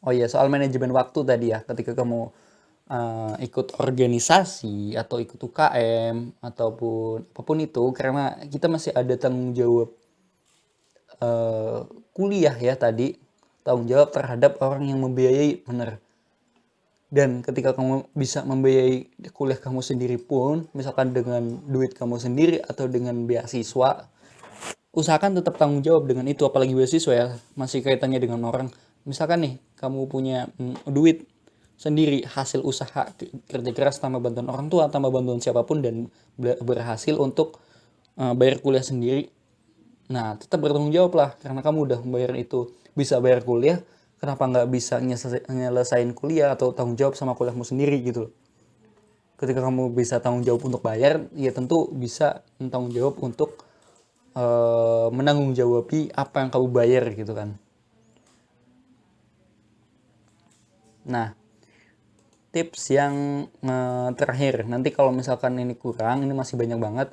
Oh iya, soal manajemen waktu tadi ya, ketika kamu ikut organisasi atau ikut UKM ataupun apapun itu, karena kita masih ada tanggung jawab kuliah ya tadi, tanggung jawab terhadap orang yang membiayai, bener. Dan ketika kamu bisa membiayai kuliah kamu sendiri pun, misalkan dengan duit kamu sendiri atau dengan beasiswa, usahakan tetap tanggung jawab dengan itu, apalagi beasiswa ya, masih kaitannya dengan orang. Misalkan nih kamu punya duit sendiri hasil usaha kerja keras tanpa bantuan orang tua, tanpa bantuan siapapun, dan berhasil untuk bayar kuliah sendiri. Nah, tetap bertanggung jawab lah, karena kamu udah membayar itu. Bisa bayar kuliah, kenapa nggak bisa nyelesain kuliah atau tanggung jawab sama kuliahmu sendiri gitu. Ketika kamu bisa tanggung jawab untuk bayar, ya tentu bisa tanggung jawab untuk menanggung-jawabi apa yang kamu bayar gitu kan. Nah, tips yang terakhir, nanti kalau misalkan ini kurang, ini masih banyak banget,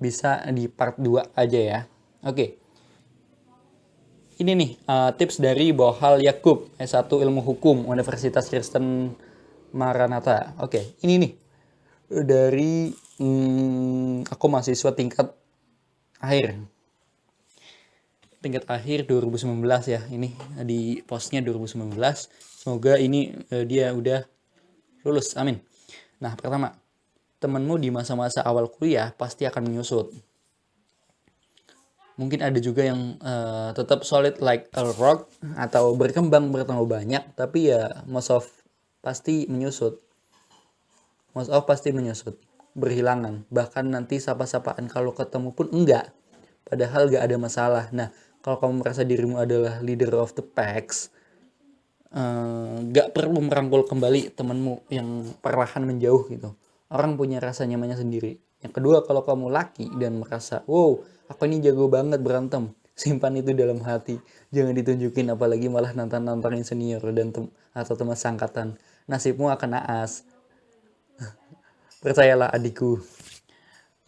bisa di part 2 aja ya. Oke. Ini nih tips dari Bohal Yakub, S1 Ilmu Hukum, Universitas Kristen Maranatha. Oke, ini nih dari aku mahasiswa tingkat akhir 2019 ya. Ini di postnya 2019. Semoga ini dia udah lulus. Amin. Nah, pertama, temenmu di masa-masa awal kuliah pasti akan menyusut. Mungkin ada juga yang tetap solid like a rock atau berkembang bertambah banyak, tapi ya pasti menyusut. Most of pasti menyusut, berhilangan, bahkan nanti sapa-sapaan kalau ketemu pun enggak. Padahal gak ada masalah. Nah, kalau kamu merasa dirimu adalah leader of the packs, gak perlu merangkul kembali temanmu yang perlahan menjauh gitu. Orang punya rasa nyamannya sendiri. Yang kedua, kalau kamu laki dan merasa, wow, aku ini jago banget berantem, simpan itu dalam hati. Jangan ditunjukin, apalagi malah nantang-nantangin senior atau teman sangkatan. Nasibmu akan naas. Percayalah adikku.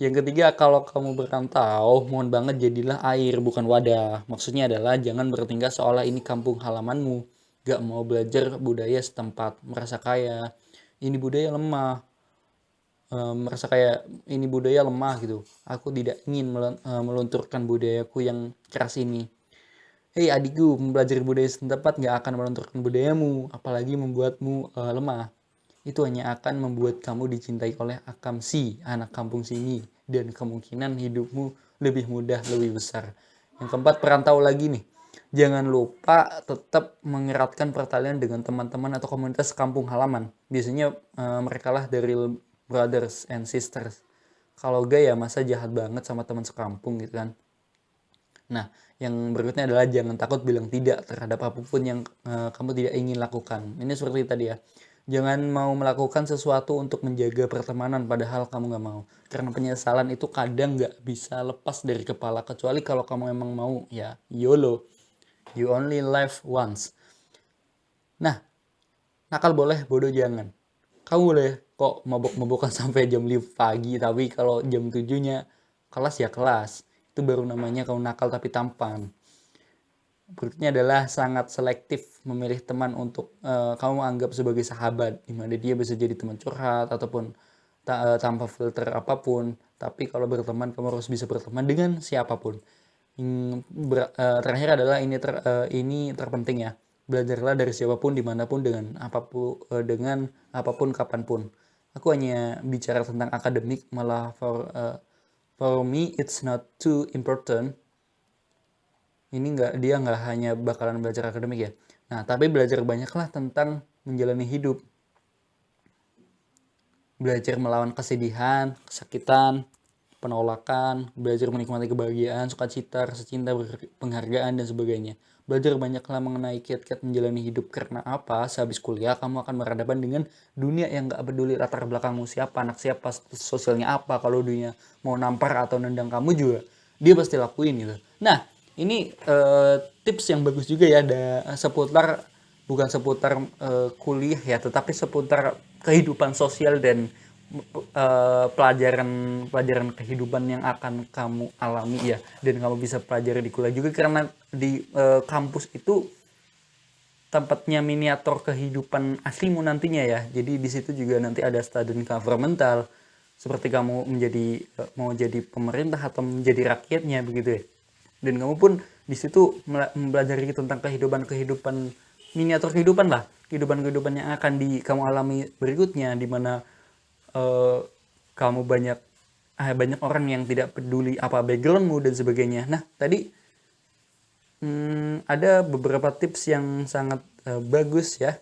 Yang ketiga, kalau kamu berantau, mohon banget jadilah air, bukan wadah. Maksudnya adalah jangan bertingkah seolah ini kampung halamanmu. Gak mau belajar budaya setempat, merasa kaya. Ini budaya lemah. Merasa kayak ini budaya lemah gitu. Aku tidak ingin melunturkan budayaku yang keras ini. Hei adikku, mempelajari budaya setempat gak akan melunturkan budayamu, apalagi membuatmu lemah. Itu hanya akan membuat kamu dicintai oleh akamsi, anak kampung sini, dan kemungkinan hidupmu lebih mudah, lebih besar. Yang keempat, perantau lagi nih. Jangan lupa tetap mengeratkan pertalian dengan teman-teman atau komunitas kampung halaman. Biasanya mereka lah dari brothers and sisters. Kalau gak ya masa jahat banget sama teman sekampung gitu kan. Nah, yang berikutnya adalah jangan takut bilang tidak terhadap apapun yang kamu tidak ingin lakukan. Ini seperti tadi ya. Jangan mau melakukan sesuatu untuk menjaga pertemanan padahal kamu gak mau. Karena penyesalan itu kadang gak bisa lepas dari kepala. Kecuali kalau kamu emang mau, ya YOLO. You only live once. Nah, nakal boleh, bodoh jangan. Kamu boleh kok mabok-mabokan sampai jam 5 pagi. Tapi kalau jam 7-nya kelas ya kelas. Itu baru namanya kamu nakal tapi tampan. Berikutnya adalah sangat selektif memilih teman untuk kamu anggap sebagai sahabat, di mana dia bisa jadi teman curhat ataupun tanpa filter apapun. Tapi kalau berteman kamu harus bisa berteman dengan siapapun. Terakhir adalah ini terpenting ya. Belajarlah dari siapapun, dimanapun, dengan apapun, kapanpun. Aku hanya bicara tentang akademik, malah for me it's not too important. Ini dia nggak hanya bakalan belajar akademik ya. Nah, tapi belajar banyaklah tentang menjalani hidup. Belajar melawan kesedihan, kesakitan, penolakan, belajar menikmati kebahagiaan, sukacita, rasa cinta, penghargaan, dan sebagainya. Belajar banyaklah mengenai kiat-kiat menjalani hidup. Karena apa? Sehabis kuliah, kamu akan berhadapan dengan dunia yang gak peduli latar belakangmu siapa, anak siapa, sosialnya apa. Kalau dunia mau nampar atau nendang kamu juga, dia pasti lakuin gitu. Nah, ini tips yang bagus juga ya, bukan seputar kuliah ya, tetapi seputar kehidupan sosial dan pelajaran kehidupan yang akan kamu alami ya, dan kamu bisa pelajari di kuliah juga, karena di kampus itu tempatnya miniatur kehidupan aslimu nantinya ya. Jadi di situ juga nanti ada student governmental, seperti kamu mau jadi pemerintah atau menjadi rakyatnya begitu ya. Dan kamu pun di situ mempelajari tentang kehidupan miniatur kehidupan lah, kehidupan yang akan kamu alami berikutnya, di mana kamu banyak orang yang tidak peduli apa backgroundmu dan sebagainya. Nah, tadi ada beberapa tips yang sangat bagus ya.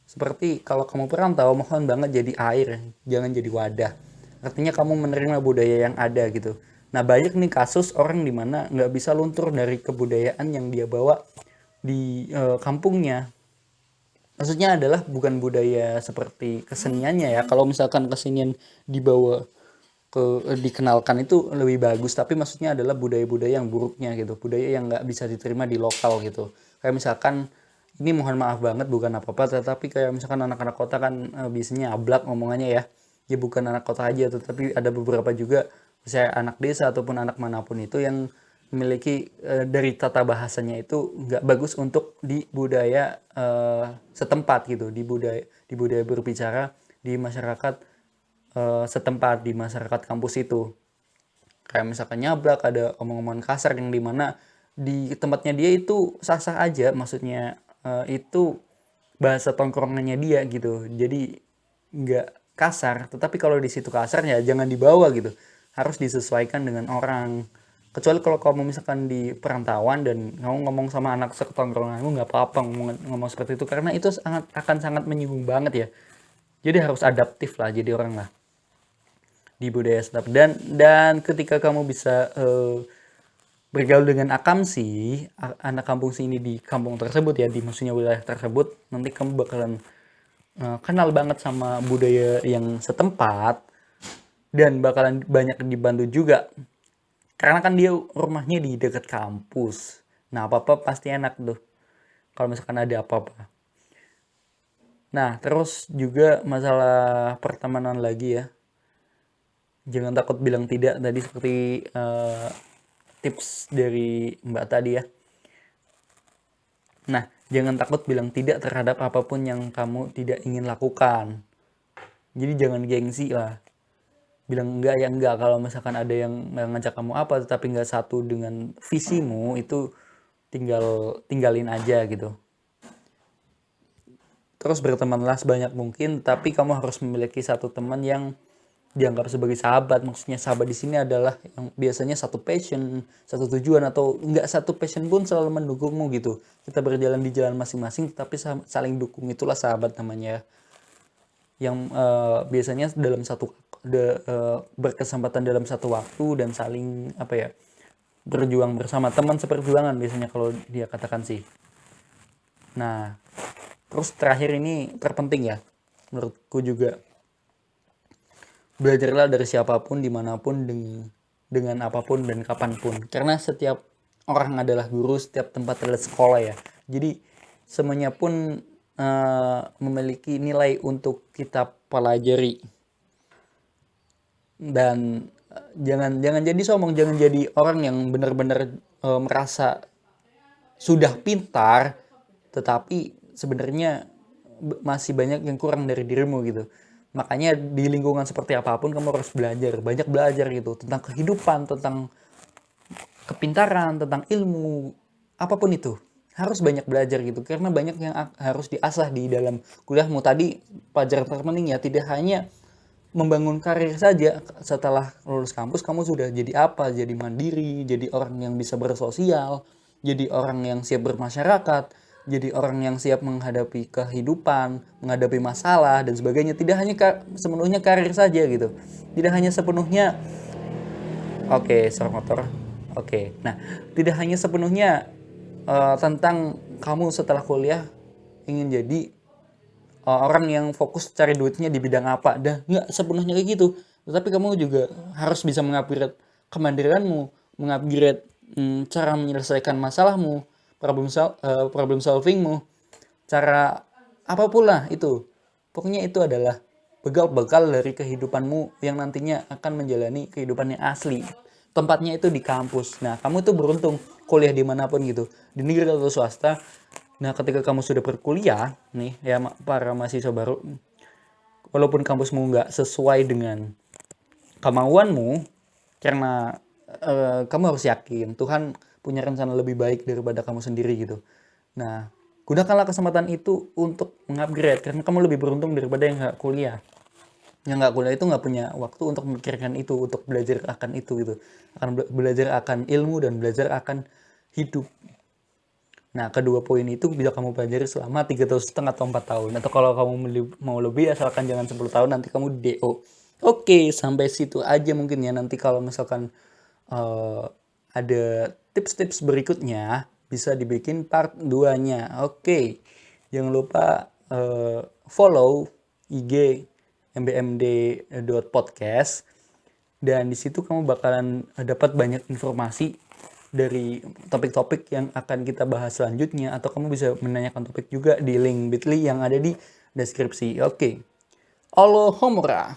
Seperti kalau kamu perantau, mohon banget jadi air, jangan jadi wadah. Artinya kamu menerima budaya yang ada gitu. Nah, banyak nih kasus orang dimana nggak bisa luntur dari kebudayaan yang dia bawa di kampungnya. Maksudnya adalah bukan budaya seperti keseniannya ya. Kalau misalkan kesenian dibawa dikenalkan itu lebih bagus, tapi maksudnya adalah budaya-budaya yang buruknya gitu, budaya yang nggak bisa diterima di lokal gitu. Kayak misalkan, ini mohon maaf banget bukan apa-apa, tetapi kayak misalkan anak-anak kota kan biasanya ablak ngomongannya ya. Ya bukan anak kota aja, tetapi ada beberapa juga, misalnya anak desa ataupun anak manapun itu yang memiliki dari tata bahasanya itu nggak bagus untuk di budaya setempat gitu, di budaya berbicara di masyarakat setempat, di masyarakat kampus itu. Kayak misalkan nyablak, ada omong-omongan kasar yang dimana di tempatnya dia itu sah-sah aja, maksudnya itu bahasa tongkrongannya dia gitu, jadi nggak kasar. Tetapi kalau di situ kasar ya jangan dibawa gitu, harus disesuaikan dengan orang. Kecuali kalau kamu misalkan di perantauan dan kamu ngomong sama anak setongkronganmu, nggak apa-apa ngomong seperti itu, karena itu akan sangat menyinggung banget ya. Jadi harus adaptif lah jadi orang lah di budaya setempat. Dan ketika kamu bisa bergaul dengan akamsi, anak kampung sini di kampung tersebut ya, di maksudnya wilayah tersebut, nanti kamu bakalan kenal banget sama budaya yang setempat dan bakalan banyak dibantu juga. Karena kan dia rumahnya di dekat kampus. Nah, apa-apa pasti enak tuh kalau misalkan ada apa-apa. Nah, terus juga masalah pertemanan lagi ya. Jangan takut bilang tidak, tadi seperti tips dari Mbak tadi ya. Nah, jangan takut bilang tidak terhadap apapun yang kamu tidak ingin lakukan. Jadi jangan gengsi lah. Bilang enggak ya enggak. Kalau misalkan ada yang ngajak kamu apa tetapi enggak satu dengan visimu, itu tinggalin aja gitu. Terus bertemanlah sebanyak mungkin, tapi kamu harus memiliki satu teman yang dianggap sebagai sahabat. Maksudnya sahabat di sini adalah yang biasanya satu passion, satu tujuan, atau enggak satu passion pun selalu mendukungmu gitu. Kita berjalan di jalan masing-masing tapi saling dukung, itulah sahabat namanya. Yang biasanya dalam berkesempatan dalam satu waktu dan saling berjuang bersama, teman seperjuangan biasanya kalau dia katakan sih. Nah, terus terakhir ini terpenting ya menurutku juga, belajarlah dari siapapun, dimanapun, dengan apapun dan kapanpun. Karena setiap orang adalah guru, setiap tempat adalah sekolah ya. Jadi semuanya pun memiliki nilai untuk kita pelajari. Dan jangan jadi sombong, jangan jadi orang yang benar-benar merasa sudah pintar, tetapi sebenarnya masih banyak yang kurang dari dirimu gitu. Makanya di lingkungan seperti apapun kamu harus banyak belajar gitu, tentang kehidupan, tentang kepintaran, tentang ilmu, apapun itu. Harus banyak belajar gitu, karena banyak yang harus diasah di dalam kuliahmu. Tadi pelajaran terpenting ya, tidak hanya membangun karir saja. Setelah lulus kampus kamu sudah jadi apa? Jadi mandiri, jadi orang yang bisa bersosial, jadi orang yang siap bermasyarakat, jadi orang yang siap menghadapi kehidupan, menghadapi masalah dan sebagainya. Tidak hanya sepenuhnya karir saja gitu. Tidak hanya sepenuhnya suara motor. Nah, tidak hanya sepenuhnya tentang kamu setelah kuliah ingin jadi orang yang fokus cari duitnya di bidang apa. Dah nggak sepenuhnya kayak gitu. Tetapi kamu juga harus bisa mengupgrade kemandirianmu, mengupgrade cara menyelesaikan masalahmu, problem solvingmu, cara apapun lah itu. Pokoknya itu adalah bekal dari kehidupanmu yang nantinya akan menjalani kehidupan yang asli. Tempatnya itu di kampus. Nah, kamu tuh beruntung kuliah dimanapun gitu, di negeri atau swasta. Nah, ketika kamu sudah berkuliah nih ya, para mahasiswa baru, walaupun kampusmu nggak sesuai dengan kemauanmu, karena kamu harus yakin Tuhan punya rencana lebih baik daripada kamu sendiri gitu. Nah, gunakanlah kesempatan itu untuk mengupgrade, karena kamu lebih beruntung daripada yang nggak kuliah. Yang nggak kuliah itu nggak punya waktu untuk memikirkan itu, untuk belajar akan itu gitu, akan belajar akan ilmu dan belajar akan hidup. Nah, kedua poin itu bisa kamu pelajari selama 3,5 atau 4 tahun. Atau kalau kamu mau lebih, asalkan jangan 10 tahun, nanti kamu DO. Oke, sampai situ aja mungkin ya. Nanti kalau misalkan ada tips-tips berikutnya, bisa dibikin part 2-nya. Oke, jangan lupa follow IG mbmd.podcast. Dan di situ kamu bakalan dapat banyak informasi dari topik-topik yang akan kita bahas selanjutnya, atau kamu bisa menanyakan topik juga di link bit.ly yang ada di deskripsi. Oke. Alohomora.